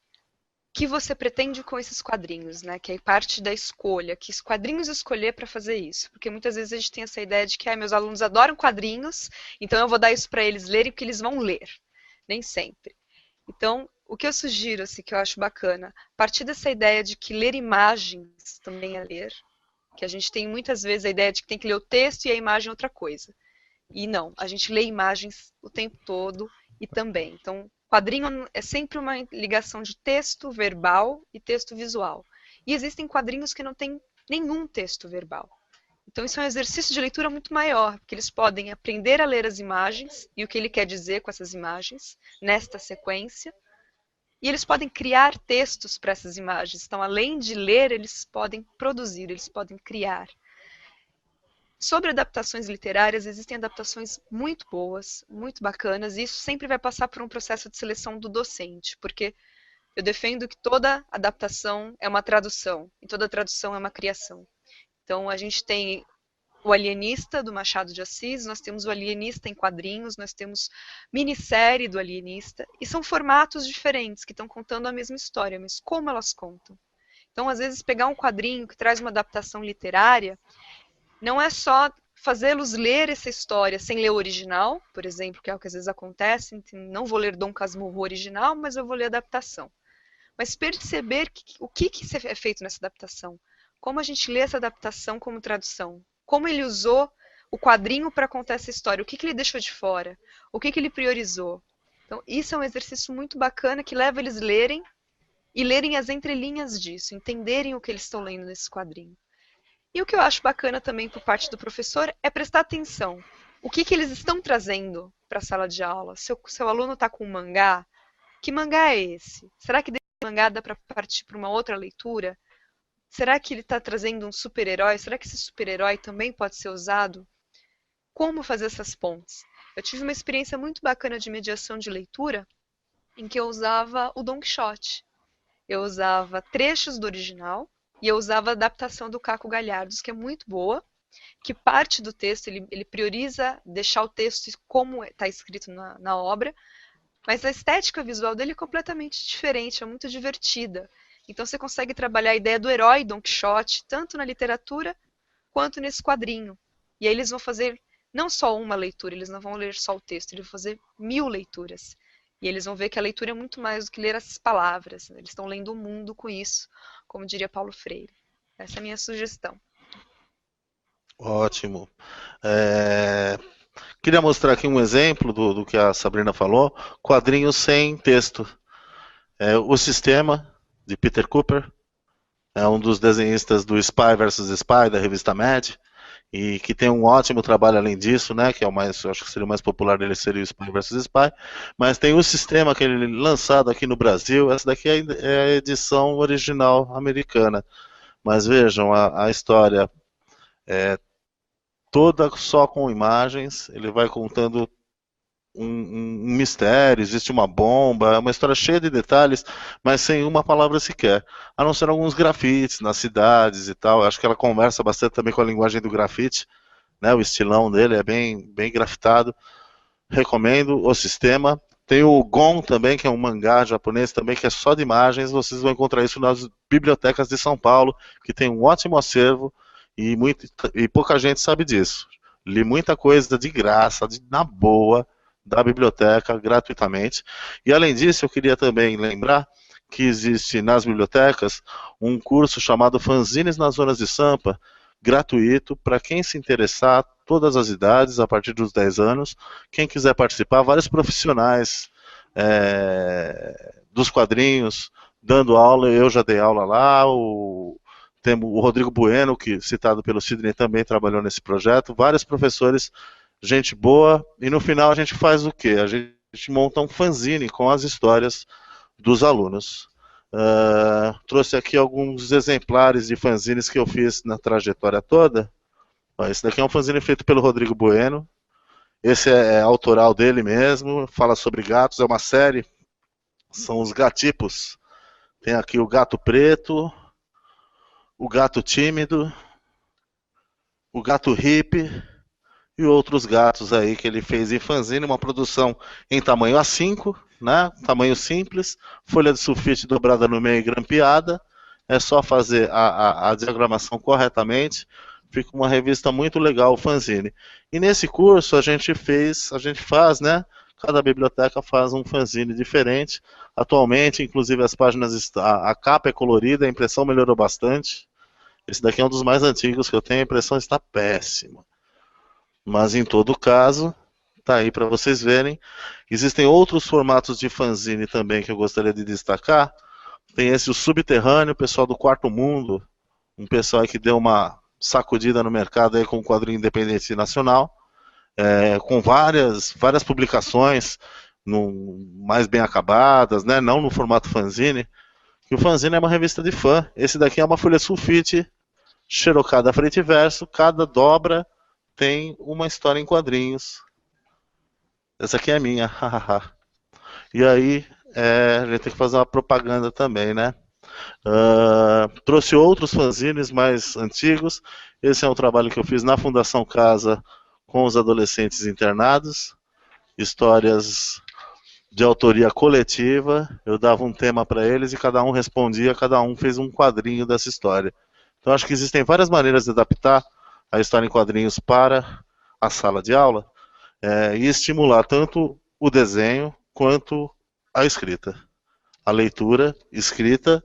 que você pretende com esses quadrinhos, né? Que é parte da escolha, que quadrinhos escolher para fazer isso. Porque muitas vezes a gente tem essa ideia de que meus alunos adoram quadrinhos, então eu vou dar isso para eles lerem porque eles vão ler. Nem sempre. Então, o que eu sugiro, assim, que eu acho bacana, a partir dessa ideia de que ler imagens também é ler, que a gente tem muitas vezes a ideia de que tem que ler o texto e a imagem é outra coisa. E não, a gente lê imagens o tempo todo e também. Então, quadrinho é sempre uma ligação de texto verbal e texto visual. E existem quadrinhos que não têm nenhum texto verbal. Então, isso é um exercício de leitura muito maior, porque eles podem aprender a ler as imagens e o que ele quer dizer com essas imagens, nesta sequência, e eles podem criar textos para essas imagens. Então, além de ler, eles podem produzir, eles podem criar. Sobre adaptações literárias, existem adaptações muito boas, muito bacanas, e isso sempre vai passar por um processo de seleção do docente, porque eu defendo que toda adaptação é uma tradução, e toda tradução é uma criação. Então, a gente tem o Alienista, do Machado de Assis, nós temos o Alienista em quadrinhos, nós temos minissérie do Alienista, e são formatos diferentes que estão contando a mesma história, mas como elas contam? Então, às vezes, pegar um quadrinho que traz uma adaptação literária não é só fazê-los ler essa história sem ler o original, por exemplo, que é o que às vezes acontece, então, não vou ler Dom Casmurro original, mas eu vou ler a adaptação. Mas perceber o que é feito nessa adaptação, como a gente lê essa adaptação como tradução, como ele usou o quadrinho para contar essa história, o que ele deixou de fora, o que ele priorizou. Então, isso é um exercício muito bacana que leva eles lerem e lerem as entrelinhas disso, entenderem o que eles estão lendo nesse quadrinho. E o que eu acho bacana também por parte do professor é prestar atenção. O que eles estão trazendo para a sala de aula? Seu aluno está com um mangá, que mangá é esse? Será que desse mangá dá para partir para uma outra leitura? Será que ele está trazendo um super-herói? Será que esse super-herói também pode ser usado? Como fazer essas pontes? Eu tive uma experiência muito bacana de mediação de leitura em que eu usava o Don Quixote. Eu usava trechos do original e eu usava a adaptação do Caco Galhardos, que é muito boa, que parte do texto, ele prioriza deixar o texto como está escrito na obra, mas a estética visual dele é completamente diferente, é muito divertida. Então você consegue trabalhar a ideia do herói Don Quixote, tanto na literatura quanto nesse quadrinho. E aí eles vão fazer não só uma leitura, eles não vão ler só o texto, eles vão fazer 1000 leituras. E eles vão ver que a leitura é muito mais do que ler as palavras, né? Eles estão lendo o mundo com isso, como diria Paulo Freire. Essa é a minha sugestão. Ótimo. Queria mostrar aqui um exemplo do que a Sabrina falou, quadrinhos sem texto. O Sistema, de Peter Cooper, é um dos desenhistas do Spy vs Spy, da revista Mad, e que tem um ótimo trabalho além disso, né, que é o mais, eu acho que seria o mais popular dele, seria o Spy vs Spy, mas tem o Sistema, que ele lançado aqui no Brasil, essa daqui é a edição original americana, mas vejam, a história é toda só com imagens, ele vai contando um mistério, existe uma bomba, é uma história cheia de detalhes, mas sem uma palavra sequer, a não ser alguns grafites nas cidades e tal. Acho que ela conversa bastante também com a linguagem do grafite, né? O estilão dele é bem grafitado. Recomendo o Sistema. Tem o Gon também, que é um mangá japonês também, que é só de imagens. Vocês vão encontrar isso nas bibliotecas de São Paulo, que tem um ótimo acervo e pouca gente sabe disso. Li muita coisa de graça, na boa, da biblioteca, gratuitamente. E além disso, eu queria também lembrar que existe nas bibliotecas um curso chamado Fanzines nas Zonas de Sampa, gratuito, para quem se interessar, todas as idades, a partir dos 10 anos. Quem quiser participar, vários profissionais dos quadrinhos, dando aula, eu já dei aula lá, temos o Rodrigo Bueno, que citado pelo Sidney também trabalhou nesse projeto, vários professores, gente boa, e no final a gente faz o quê? A gente monta um fanzine com as histórias dos alunos. Trouxe aqui alguns exemplares de fanzines que eu fiz na trajetória toda. Esse daqui é um fanzine feito pelo Rodrigo Bueno, esse é autoral dele mesmo, fala sobre gatos, é uma série, são os gatipos. Tem aqui o gato preto, o gato tímido, o gato hippie e outros gatos aí que ele fez em fanzine, uma produção em tamanho A5, né? Tamanho simples, folha de sulfite dobrada no meio e grampeada, é só fazer a diagramação corretamente, fica uma revista muito legal, o fanzine. E nesse curso a gente faz, né? Cada biblioteca faz um fanzine diferente. Atualmente, inclusive as páginas, a capa é colorida, a impressão melhorou bastante. Esse daqui é um dos mais antigos que eu tenho, a impressão está péssima. Mas em todo caso, tá aí para vocês verem. Existem outros formatos de fanzine também que eu gostaria de destacar. Tem esse, o Subterrâneo, o pessoal do Quarto Mundo, um pessoal que deu uma sacudida no mercado aí com o quadrinho independente nacional, com várias publicações mais bem acabadas, né? Não no formato fanzine. E o fanzine é uma revista de fã. Esse daqui é uma folha sulfite, xerocada frente e verso, cada dobra tem uma história em quadrinhos. Essa aqui é minha, E aí, a gente tem que fazer uma propaganda também, né? Trouxe outros fanzines mais antigos. Esse é um trabalho que eu fiz na Fundação Casa com os adolescentes internados. Histórias de autoria coletiva. Eu dava um tema para eles e cada um respondia, cada um fez um quadrinho dessa história. Então acho que existem várias maneiras de adaptar a história em quadrinhos para a sala de aula, e estimular tanto o desenho quanto a escrita. A leitura escrita,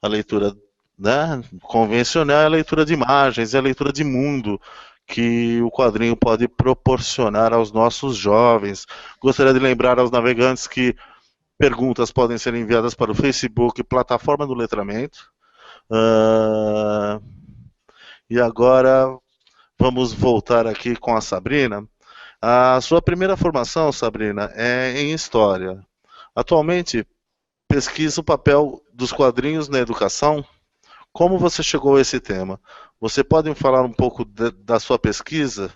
a leitura, né, convencional, a leitura de imagens, a leitura de mundo que o quadrinho pode proporcionar aos nossos jovens. Gostaria de lembrar aos navegantes que perguntas podem ser enviadas para o Facebook, plataforma do letramento. E agora vamos voltar aqui com a Sabrina. A sua primeira formação, Sabrina, é em História. Atualmente, pesquisa o papel dos quadrinhos na educação. Como você chegou a esse tema? Você pode me falar um pouco da sua pesquisa,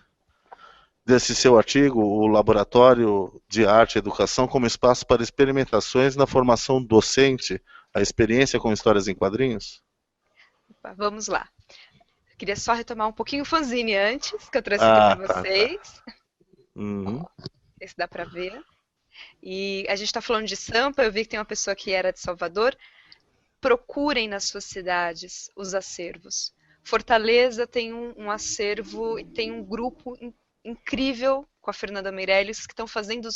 desse seu artigo, o Laboratório de Arte e Educação como espaço para experimentações na formação docente, a experiência com histórias em quadrinhos? Opa, vamos lá. Eu queria só retomar um pouquinho o fanzine antes, que eu trouxe aqui para Tá. vocês. Uhum. Esse dá para ver. E a gente está falando de Sampa, eu vi que tem uma pessoa que era de Salvador. Procurem nas suas cidades os acervos. Fortaleza tem um acervo e tem um grupo incrível com a Fernanda Meirelles que estão fazendo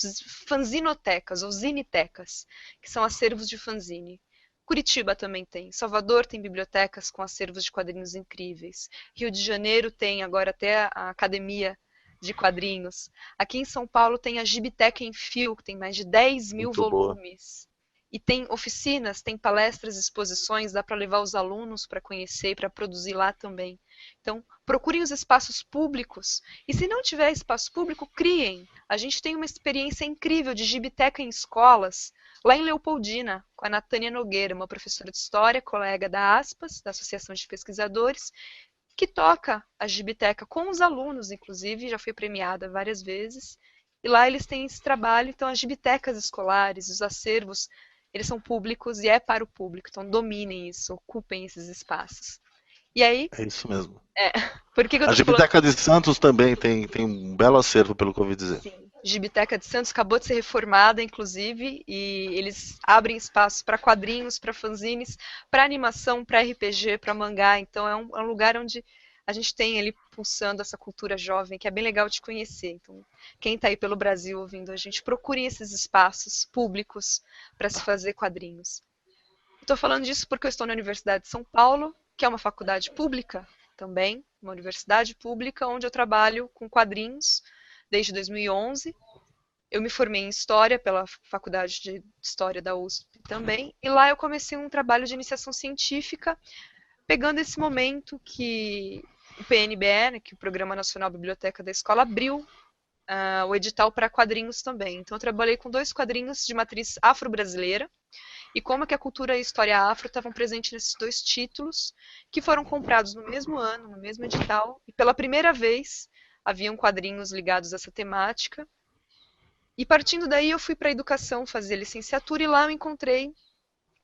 fanzinotecas ou zinitecas, que são acervos de fanzine. Curitiba também tem. Salvador tem bibliotecas com acervos de quadrinhos incríveis. Rio de Janeiro tem agora até a Academia de Quadrinhos. Aqui em São Paulo tem a Gibiteca em Fio, que tem mais de 10 mil Muito boa. volumes. E tem oficinas, tem palestras, exposições, dá para levar os alunos para conhecer e para produzir lá também. Então, procurem os espaços públicos. E se não tiver espaço público, criem. A gente tem uma experiência incrível de gibiteca em escolas, lá em Leopoldina, com a Natânia Nogueira, uma professora de história, colega da ASPAS, da Associação de Pesquisadores, que toca a gibiteca com os alunos, inclusive, já foi premiada várias vezes. E lá eles têm esse trabalho, então as gibitecas escolares, os acervos, eles são públicos e é para o público, então dominem isso, ocupem esses espaços. E aí... É isso mesmo. Por que eu A tô Gibiteca de Santos também tem um belo acervo, pelo que eu ouvi dizer. Sim, Gibiteca de Santos acabou de ser reformada, inclusive, e eles abrem espaço para quadrinhos, para fanzines, para animação, para RPG, para mangá. Então é um lugar onde a gente tem ali pulsando essa cultura jovem, que é bem legal de conhecer. Então, quem está aí pelo Brasil ouvindo a gente, procurem esses espaços públicos para se fazer quadrinhos. Estou falando disso porque eu estou na Universidade de São Paulo, que é uma faculdade pública também, uma universidade pública, onde eu trabalho com quadrinhos desde 2011. Eu me formei em História pela Faculdade de História da USP também, e lá eu comecei um trabalho de iniciação científica, pegando esse momento que o PNBE, né, que é o Programa Nacional Biblioteca da Escola, abriu o edital para quadrinhos também. Então eu trabalhei com 2 quadrinhos de matriz afro-brasileira, e como que a cultura e a história afro estavam presentes nesses 2 títulos, que foram comprados no mesmo ano, no mesmo edital, e pela primeira vez haviam quadrinhos ligados a essa temática. E partindo daí eu fui para a educação fazer licenciatura, e lá eu encontrei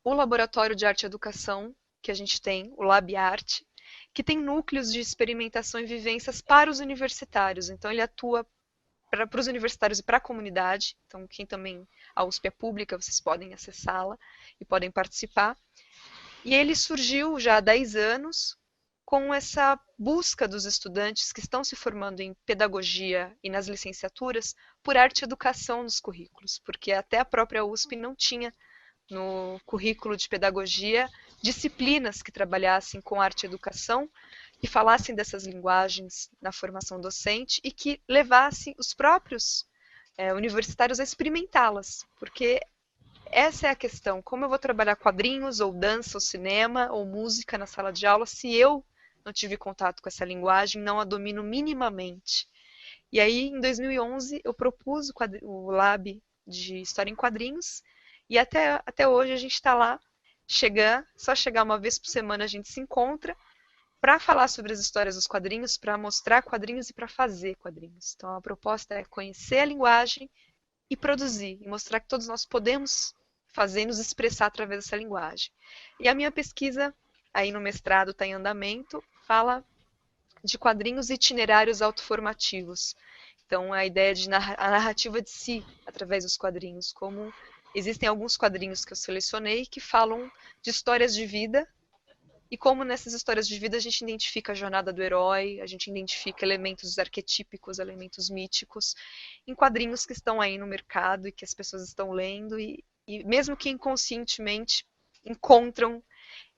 o Laboratório de Arte e Educação, que a gente tem, o Lab Arte, que tem núcleos de experimentação e vivências para os universitários. Então ele atua para os universitários e para a comunidade. Então, quem também, a USP é pública, vocês podem acessá-la e podem participar. E ele surgiu já há 10 anos com essa busca dos estudantes que estão se formando em pedagogia e nas licenciaturas por arte e educação nos currículos, porque até a própria USP não tinha no currículo de pedagogia disciplinas que trabalhassem com arte e educação, que falassem dessas linguagens na formação docente e que levassem os próprios universitários a experimentá-las, porque essa é a questão, como eu vou trabalhar quadrinhos, ou dança, ou cinema, ou música na sala de aula, se eu não tive contato com essa linguagem, não a domino minimamente. E aí, em 2011, eu propus o Lab de História em Quadrinhos, e até hoje a gente está lá, só chegar uma vez por semana a gente se encontra, para falar sobre as histórias dos quadrinhos, para mostrar quadrinhos e para fazer quadrinhos. Então a proposta é conhecer a linguagem e produzir, e mostrar que todos nós podemos fazer e nos expressar através dessa linguagem. E a minha pesquisa, aí no mestrado está em andamento, fala de quadrinhos itinerários autoformativos. Então a ideia de a narrativa de si através dos quadrinhos, como existem alguns quadrinhos que eu selecionei que falam de histórias de vida e como nessas histórias de vida a gente identifica a jornada do herói, a gente identifica elementos arquetípicos, elementos míticos, em quadrinhos que estão aí no mercado e que as pessoas estão lendo, e mesmo que inconscientemente encontram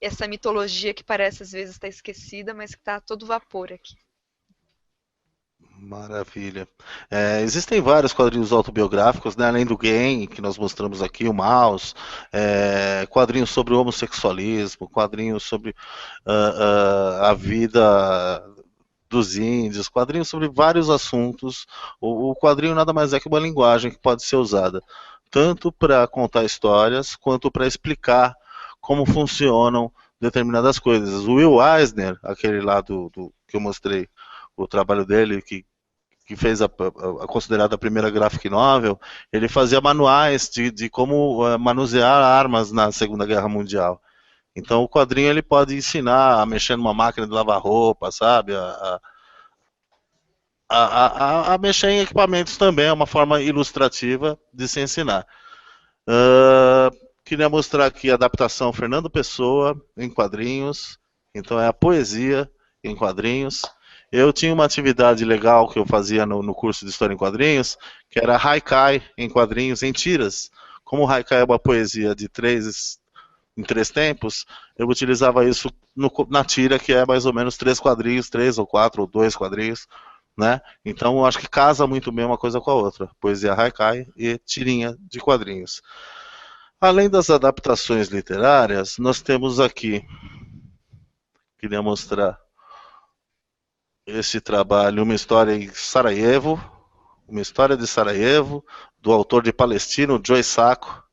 essa mitologia que parece às vezes estar esquecida, mas que está a todo vapor aqui. Maravilha. Existem vários quadrinhos autobiográficos, né, além do Game, que nós mostramos aqui, o Mouse, quadrinhos sobre o homossexualismo, quadrinhos sobre a vida dos índios, quadrinhos sobre vários assuntos. O quadrinho nada mais é que uma linguagem que pode ser usada tanto para contar histórias quanto para explicar como funcionam determinadas coisas. O Will Eisner, aquele lá que eu mostrei o trabalho dele, que fez a considerada primeira graphic novel, ele fazia manuais de como manusear armas na Segunda Guerra Mundial. Então o quadrinho ele pode ensinar a mexer numa máquina de lavar roupa, sabe? A mexer em equipamentos também é uma forma ilustrativa de se ensinar. Queria mostrar aqui a adaptação Fernando Pessoa em quadrinhos. Então é a poesia em quadrinhos. Eu tinha uma atividade legal que eu fazia no curso de História em Quadrinhos, que era haikai em quadrinhos, em tiras. Como o haikai é uma poesia em três tempos, eu utilizava isso na tira, que é mais ou menos 3 quadrinhos, 3 ou 4 ou 2 quadrinhos, né? Então eu acho que casa muito bem uma coisa com a outra, poesia haikai e tirinha de quadrinhos. Além das adaptações literárias, nós temos aqui, queria mostrar esse trabalho, uma história em Sarajevo, uma história de Sarajevo, do autor de Palestino, Joe Sacco.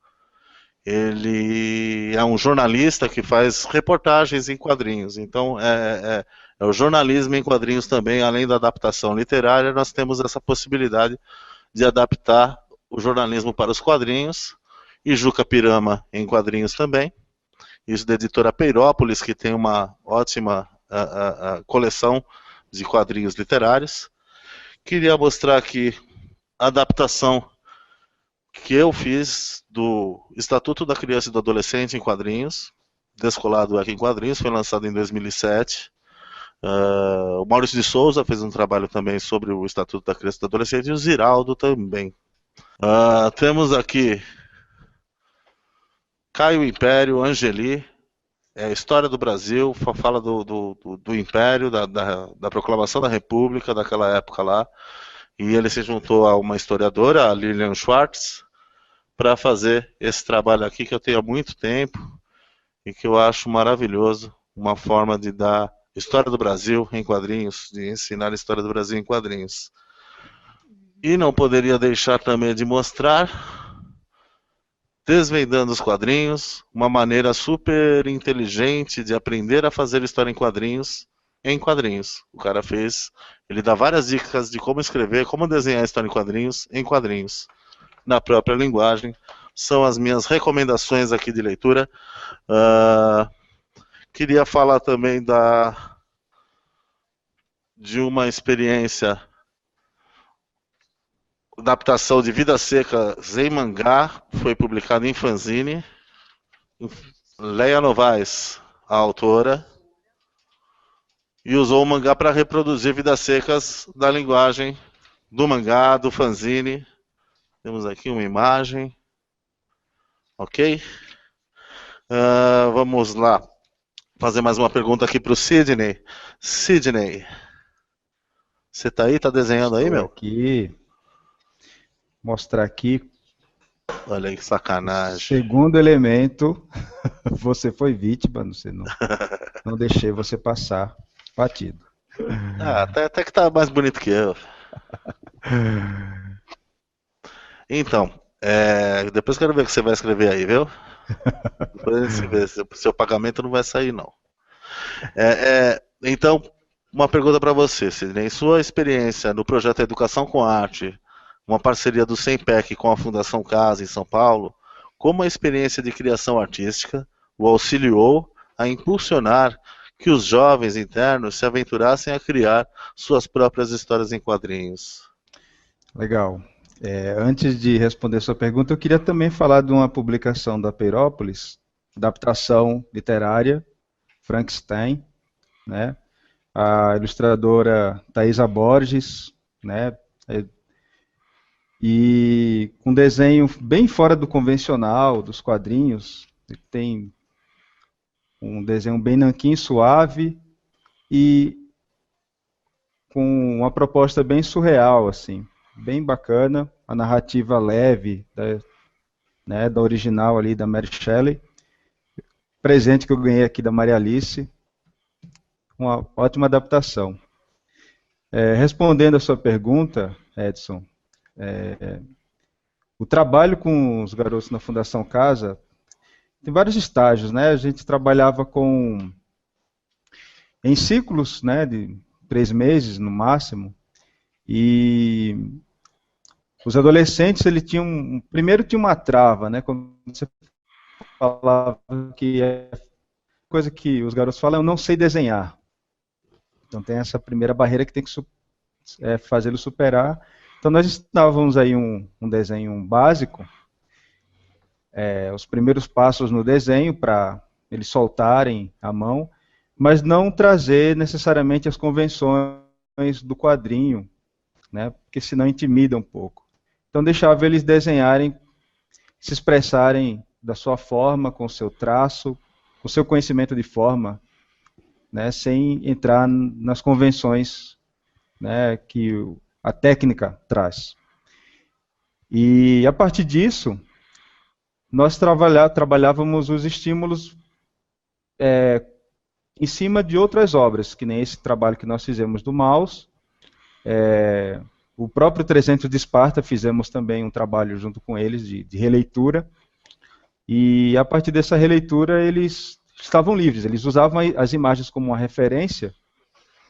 Ele é um jornalista que faz reportagens em quadrinhos. Então, é o jornalismo em quadrinhos também, além da adaptação literária, nós temos essa possibilidade de adaptar o jornalismo para os quadrinhos. E Juca Pirama em quadrinhos também. Isso da editora Peirópolis, que tem uma ótima coleção de quadrinhos literários. Queria mostrar aqui a adaptação que eu fiz do Estatuto da Criança e do Adolescente em quadrinhos, Descolado aqui em quadrinhos, foi lançado em 2007. O Maurício de Souza fez um trabalho também sobre o Estatuto da Criança e do Adolescente, e o Ziraldo também. Temos aqui Caio Império, Angeli, a história do Brasil, fala do Império, da proclamação da República, daquela época lá. E ele se juntou a uma historiadora, a Lilian Schwartz, para fazer esse trabalho aqui que eu tenho há muito tempo e que eu acho maravilhoso, uma forma de dar história do Brasil em quadrinhos, de ensinar a história do Brasil em quadrinhos. E não poderia deixar também de mostrar Desvendando os Quadrinhos, uma maneira super inteligente de aprender a fazer história em quadrinhos. O cara ele dá várias dicas de como escrever, como desenhar história em quadrinhos, na própria linguagem. São as minhas recomendações aqui de leitura. Queria falar também de uma experiência, adaptação de Vidas Secas em mangá, foi publicado em fanzine. Leia Novaes, a autora, e usou o mangá para reproduzir Vidas Secas da linguagem do mangá, do fanzine. Temos aqui uma imagem. Ok? Vamos lá. Fazer mais uma pergunta aqui para o Sidney. Sidney, você tá aí? Tá desenhando aí, meu? Aqui. Mostrar aqui. Olha aí que sacanagem. Segundo elemento, você foi vítima, não deixei você passar batido. Até que tá mais bonito que eu. Então, depois quero ver o que você vai escrever aí, viu? Depois você vê, seu pagamento não vai sair, não. Então, uma pergunta para você, Sidney. Em sua experiência no projeto Educação com Arte, uma parceria do SEMPEC com a Fundação Casa em São Paulo, como a experiência de criação artística o auxiliou a impulsionar que os jovens internos se aventurassem a criar suas próprias histórias em quadrinhos? Legal. Antes de responder sua pergunta, eu queria também falar de uma publicação da Peirópolis, adaptação literária, Frankenstein, né? A ilustradora Thaisa Borges, né? E com desenho bem fora do convencional, dos quadrinhos. Ele tem um desenho bem nanquim, suave e com uma proposta bem surreal, assim, bem bacana, a narrativa leve, né, da original ali da Mary Shelley, presente que eu ganhei aqui da Maria Alice, uma ótima adaptação. Respondendo a sua pergunta, Edson, o trabalho com os garotos na Fundação Casa tem vários estágios, né? A gente trabalhava em ciclos, né, de 3 meses no máximo, e os adolescentes, primeiro tinha uma trava, né? Quando você falava que coisa que os garotos falam, eu não sei desenhar. Então tem essa primeira barreira que tem que fazê-lo superar. Então nós estávamos aí um desenho básico, os primeiros passos no desenho para eles soltarem a mão, mas não trazer necessariamente as convenções do quadrinho, né? Porque senão intimida um pouco. Então deixava eles desenharem, se expressarem da sua forma, com o seu traço, com o seu conhecimento de forma, né, sem entrar nas convenções, né, que a técnica traz. E a partir disso, nós trabalhávamos os estímulos em cima de outras obras, que nem esse trabalho que nós fizemos do mouse. O próprio 300 de Esparta, fizemos também um trabalho junto com eles de releitura, e a partir dessa releitura eles estavam livres, eles usavam as imagens como uma referência,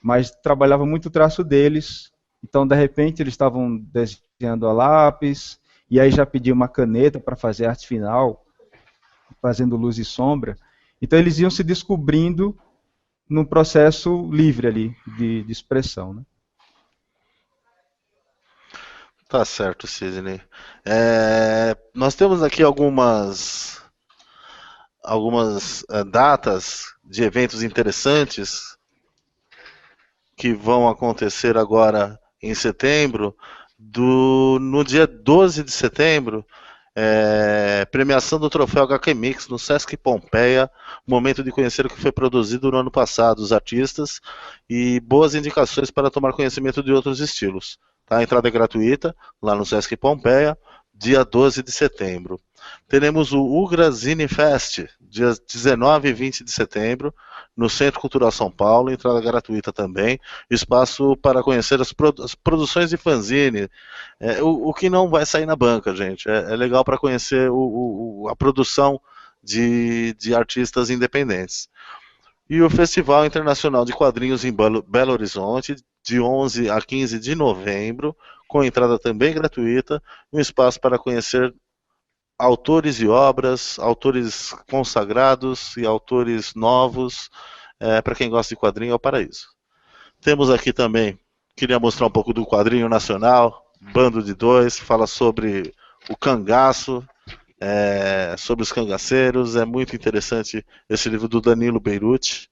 mas trabalhava muito o traço deles, então de repente eles estavam desenhando a lápis, e aí já pediam uma caneta para fazer arte final, fazendo luz e sombra, então eles iam se descobrindo num processo livre ali, de expressão, né? Tá certo, Sidney. Nós temos aqui algumas datas de eventos interessantes que vão acontecer agora em setembro. No dia 12 de setembro, premiação do troféu HQ Mix no Sesc Pompeia, momento de conhecer o que foi produzido no ano passado, os artistas, e boas indicações para tomar conhecimento de outros estilos. Tá? A entrada é gratuita, lá no Sesc Pompeia, dia 12 de setembro. Teremos o Ugra Zine Fest, dias 19 e 20 de setembro, no Centro Cultural São Paulo, entrada gratuita também, espaço para conhecer as produções de fanzine, o que não vai sair na banca, gente, é legal para conhecer a produção de artistas independentes. E o Festival Internacional de Quadrinhos em Belo Horizonte, de 11 a 15 de novembro, com entrada também gratuita, um espaço para conhecer autores e obras, autores consagrados e autores novos, para quem gosta de quadrinho é o paraíso. Temos aqui também, queria mostrar um pouco do quadrinho nacional, Bando de Dois, fala sobre o cangaço, sobre os cangaceiros, é muito interessante esse livro do Danilo Beirute.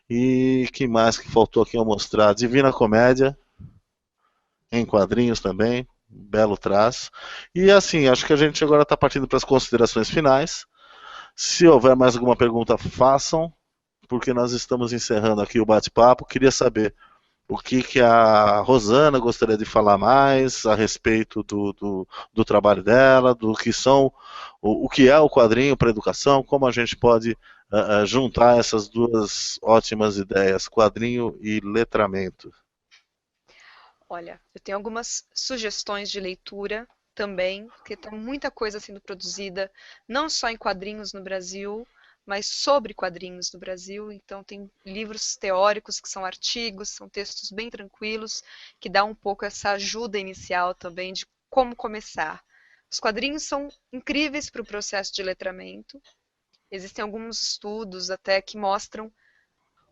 E que mais que faltou aqui eu mostrar? Divina Comédia, em quadrinhos também, belo traço. E assim, acho que a gente agora está partindo para as considerações finais. Se houver mais alguma pergunta, façam, porque nós estamos encerrando aqui o bate-papo. Queria saber o que a Rosana gostaria de falar mais a respeito do trabalho dela, do que são, o que é o quadrinho para a educação, como a gente pode juntar essas duas ótimas ideias, quadrinho e letramento. Olha, eu tenho algumas sugestões de leitura também, porque tem muita coisa sendo produzida, não só em quadrinhos no Brasil, mas sobre quadrinhos no Brasil. Então tem livros teóricos que são artigos, são textos bem tranquilos, que dá um pouco essa ajuda inicial também de como começar. Os quadrinhos são incríveis para o processo de letramento. Existem alguns estudos até que mostram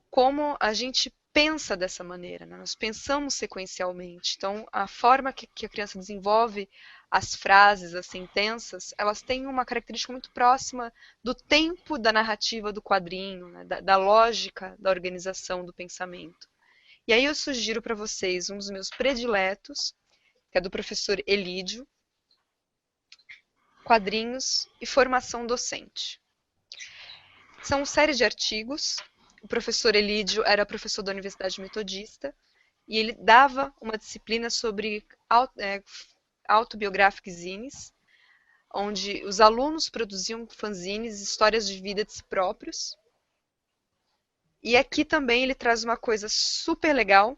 como a gente pensa dessa maneira, né? Nós pensamos sequencialmente. Então, a forma que a criança desenvolve as frases, as sentenças, elas têm uma característica muito próxima do tempo da narrativa do quadrinho, né? da lógica da organização do pensamento. E aí eu sugiro para vocês um dos meus prediletos, que é do professor Elídio, Quadrinhos e Formação Docente. São uma série de artigos. O professor Elídio era professor da Universidade Metodista e ele dava uma disciplina sobre autobiographic zines, onde os alunos produziam fanzines, histórias de vida de si próprios. E aqui também ele traz uma coisa super legal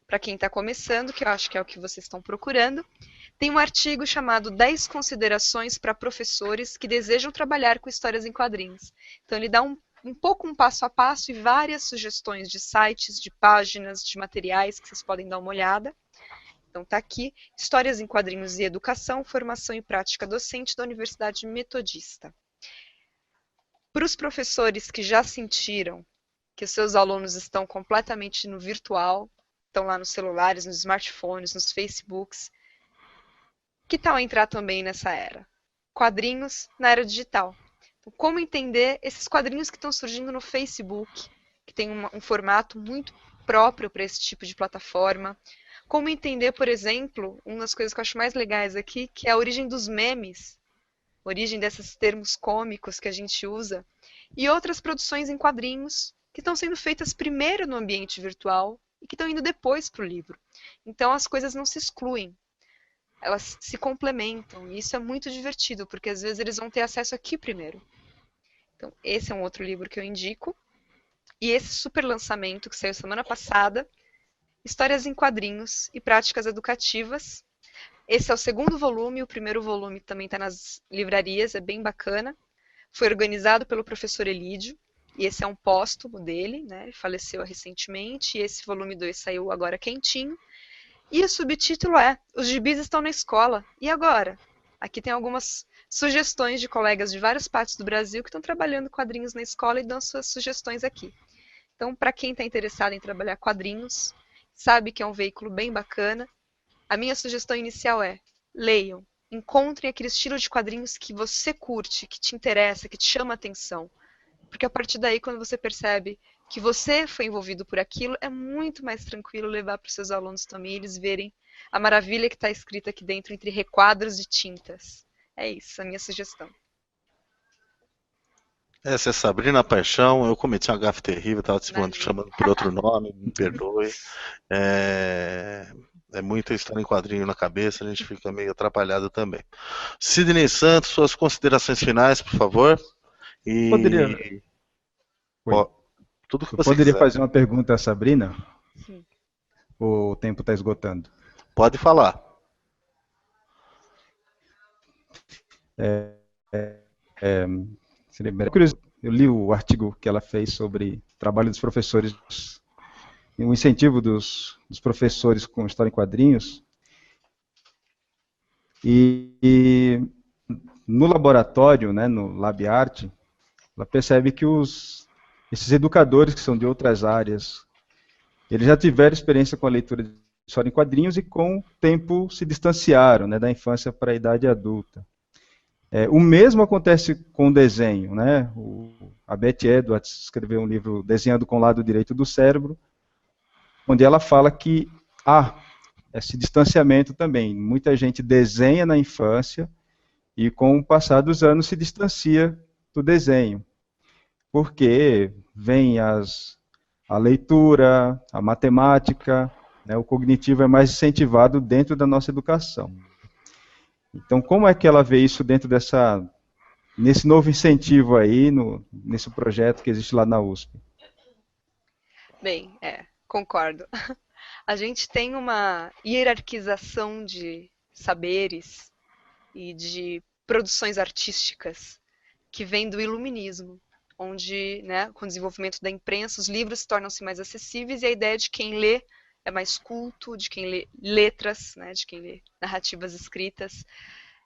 para quem está começando, que eu acho que é o que vocês estão procurando. Tem um artigo chamado 10 considerações para professores que desejam trabalhar com histórias em quadrinhos. Então ele dá um pouco um passo a passo e várias sugestões de sites, de páginas, de materiais que vocês podem dar uma olhada. Então está aqui, Histórias em Quadrinhos e Educação, Formação e Prática Docente da Universidade Metodista. Para os professores que já sentiram que os seus alunos estão completamente no virtual, estão lá nos celulares, nos smartphones, nos Facebooks, que tal entrar também nessa era? Quadrinhos na era digital. Então, como entender esses quadrinhos que estão surgindo no Facebook, que tem um formato muito próprio para esse tipo de plataforma. Como entender, por exemplo, uma das coisas que eu acho mais legais aqui, que é a origem dos memes, a origem desses termos cômicos que a gente usa, e outras produções em quadrinhos que estão sendo feitas primeiro no ambiente virtual e que estão indo depois para o livro. Então as coisas não se excluem, elas se complementam, e isso é muito divertido, porque às vezes eles vão ter acesso aqui primeiro. Então esse é um outro livro que eu indico. E esse super lançamento que saiu semana passada, Histórias em Quadrinhos e Práticas Educativas. Esse é o segundo volume, o primeiro volume também está nas livrarias, é bem bacana. Foi organizado pelo professor Elídio, e esse é um póstumo dele, né? Ele faleceu recentemente, e esse volume 2 saiu agora quentinho. E o subtítulo é Os Gibis Estão na Escola, e agora? Aqui tem algumas sugestões de colegas de várias partes do Brasil que estão trabalhando quadrinhos na escola e dão suas sugestões aqui. Então, para quem está interessado em trabalhar quadrinhos, sabe que é um veículo bem bacana, a minha sugestão inicial é: leiam, encontrem aquele estilo de quadrinhos que você curte, que te interessa, que te chama a atenção. Porque a partir daí, quando você percebe que você foi envolvido por aquilo, é muito mais tranquilo levar para os seus alunos também, eles verem a maravilha que está escrita aqui dentro entre requadros de tintas. É isso, a minha sugestão. Essa é Sabrina Paixão. Eu cometi uma gafe terrível, estava te chamando por outro nome, me perdoe. É muita história em quadrinho na cabeça, a gente fica meio atrapalhado também. Sidney Santos, suas considerações finais, por favor. E Poderia, tudo que eu você poderia quiser. fazer uma pergunta a Sabrina? Sim. Ou o tempo está esgotando? Pode falar. Eu li o artigo que ela fez sobre o trabalho dos professores, o incentivo dos professores com história em quadrinhos. E no laboratório, né, no LabArt, ela percebe que esses educadores que são de outras áreas, eles já tiveram experiência com a leitura de história em quadrinhos e com o tempo se distanciaram, né, da infância para a idade adulta. O mesmo acontece com o desenho, né? A Beth Edwards escreveu um livro Desenhando com o Lado Direito do Cérebro, onde ela fala que há esse distanciamento também. Muita gente desenha na infância e com o passar dos anos se distancia do desenho, porque vem a leitura, a matemática, né? O cognitivo é mais incentivado dentro da nossa educação. Então, como é que ela vê isso dentro nesse novo incentivo aí, nesse projeto que existe lá na USP? Bem, concordo. A gente tem uma hierarquização de saberes e de produções artísticas que vem do iluminismo, onde, né, com o desenvolvimento da imprensa, os livros tornam-se mais acessíveis e a ideia de quem lê é mais culto, de quem lê letras, né, de quem lê narrativas escritas,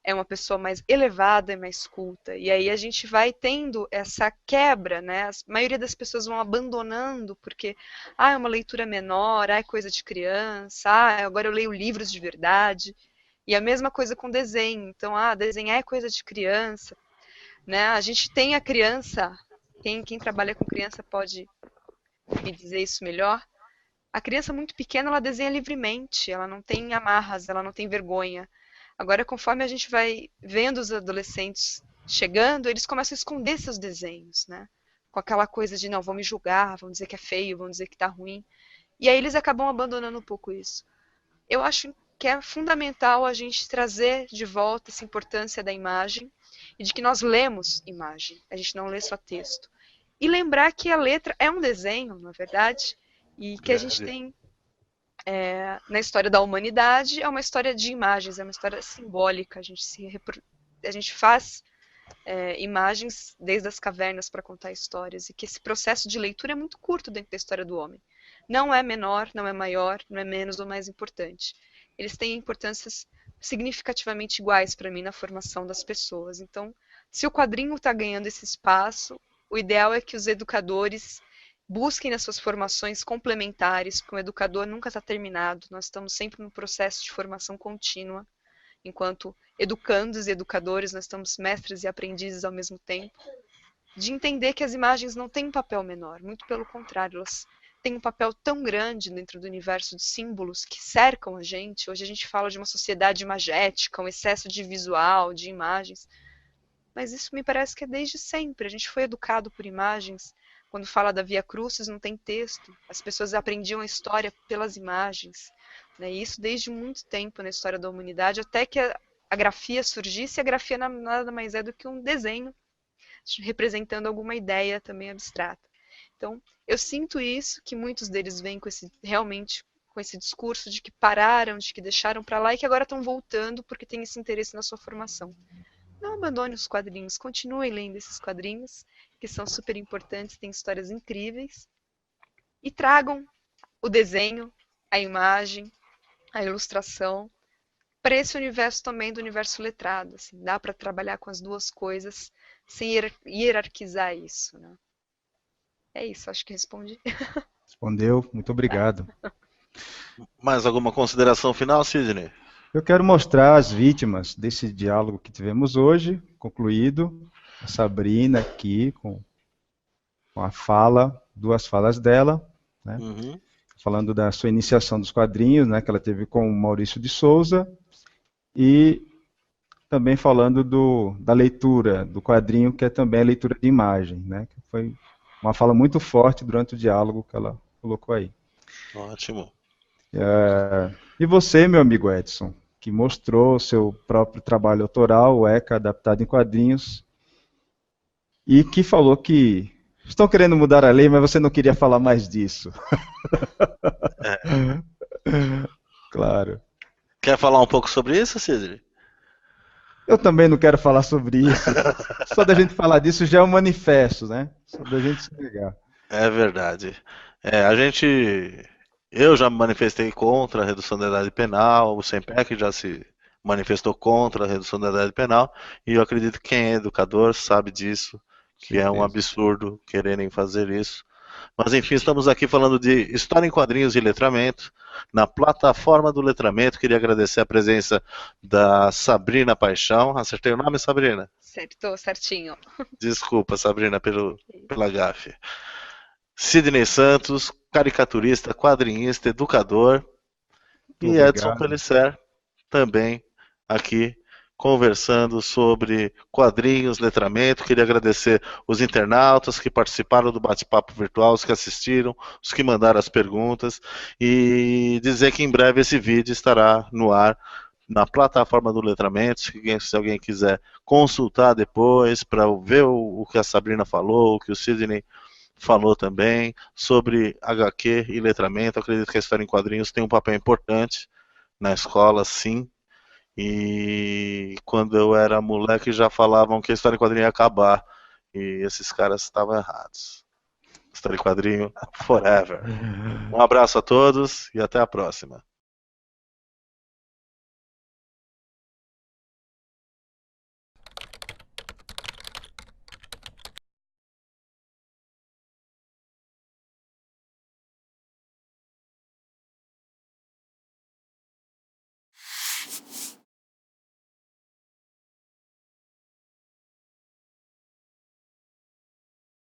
é uma pessoa mais elevada e mais culta. E aí a gente vai tendo essa quebra, né? A maioria das pessoas vão abandonando porque é uma leitura menor, é coisa de criança, agora eu leio livros de verdade. E a mesma coisa com desenho. Então, desenhar é coisa de criança, né? A gente tem a criança, quem trabalha com criança pode me dizer isso melhor. A criança muito pequena, ela desenha livremente, ela não tem amarras, ela não tem vergonha. Agora, conforme a gente vai vendo os adolescentes chegando, eles começam a esconder seus desenhos, né? Com aquela coisa de, não, vão me julgar, vão dizer que é feio, vão dizer que tá ruim. E aí eles acabam abandonando um pouco isso. Eu acho que é fundamental a gente trazer de volta essa importância da imagem e de que nós lemos imagem, a gente não lê só texto. E lembrar que a letra é um desenho, na verdade, e que a gente tem na história da humanidade é uma história de imagens, é uma história simbólica. A gente faz imagens desde as cavernas para contar histórias e que esse processo de leitura é muito curto dentro da história do homem. Não é menor, não é maior, não é menos ou mais importante. Eles têm importâncias significativamente iguais para mim na formação das pessoas. Então, se o quadrinho está ganhando esse espaço, o ideal é que os educadores busquem nas suas formações complementares, porque o educador nunca está terminado, nós estamos sempre no processo de formação contínua, enquanto educandos e educadores, nós estamos mestres e aprendizes ao mesmo tempo, de entender que as imagens não têm um papel menor, muito pelo contrário, elas têm um papel tão grande dentro do universo de símbolos que cercam a gente. Hoje a gente fala de uma sociedade imagética, um excesso de visual, de imagens, mas isso me parece que é desde sempre, a gente foi educado por imagens. Quando fala da Via Crucis, não tem texto. As pessoas aprendiam a história pelas imagens. Né? E isso desde muito tempo na história da humanidade, até que a grafia surgisse. A grafia nada mais é do que um desenho representando alguma ideia também abstrata. Então, eu sinto isso, que muitos deles vêm realmente com esse discurso de que pararam, de que deixaram para lá e que agora estão voltando porque tem esse interesse na sua formação. Não abandone os quadrinhos, continue lendo esses quadrinhos, que são super importantes, têm histórias incríveis, e tragam o desenho, a imagem, a ilustração, para esse universo também do universo letrado. Assim, dá para trabalhar com as duas coisas sem hierarquizar isso. Né? É isso, acho que respondi. Respondeu, muito obrigado. Mais alguma consideração final, Sidney? Eu quero mostrar as vítimas desse diálogo que tivemos hoje, concluído. A Sabrina aqui com a fala, duas falas dela, né? Falando da sua iniciação dos quadrinhos, né, que ela teve com o Maurício de Souza, e também falando da leitura do quadrinho, que é também a leitura de imagem, né, que foi uma fala muito forte durante o diálogo que ela colocou aí. Ótimo. E você, meu amigo Edson, que mostrou o seu próprio trabalho autoral, o ECA, adaptado em quadrinhos, e que falou que estão querendo mudar a lei, mas você não queria falar mais disso. Claro. Quer falar um pouco sobre isso, Sidney? Eu também não quero falar sobre isso. Só da gente falar disso já é um manifesto, né? Só da gente se ligar. É verdade. Eu já me manifestei contra a redução da idade penal, o SEMPEC já se manifestou contra a redução da idade penal, e eu acredito que quem é educador sabe disso, que é um absurdo quererem fazer isso. Mas enfim, estamos aqui falando de história em quadrinhos e letramento, na plataforma do letramento. Queria agradecer a presença da Sabrina Paixão. Acertei o nome, Sabrina? Acertou, certinho. Desculpa, Sabrina, pela gafe. Sidney Santos, caricaturista, quadrinhista, educador. E Edson Pellicer, também aqui conversando sobre quadrinhos, letramento. Queria agradecer os internautas que participaram do bate-papo virtual, os que assistiram, os que mandaram as perguntas, e dizer que em breve esse vídeo estará no ar na plataforma do letramento. Se alguém quiser consultar depois para ver o que a Sabrina falou, o que o Sidney falou também sobre HQ e letramento. Eu acredito que a história em quadrinhos tem um papel importante na escola, sim. E quando eu era moleque já falavam que a história em quadrinho ia acabar. E esses caras estavam errados. História em quadrinho forever. Um abraço a todos e até a próxima.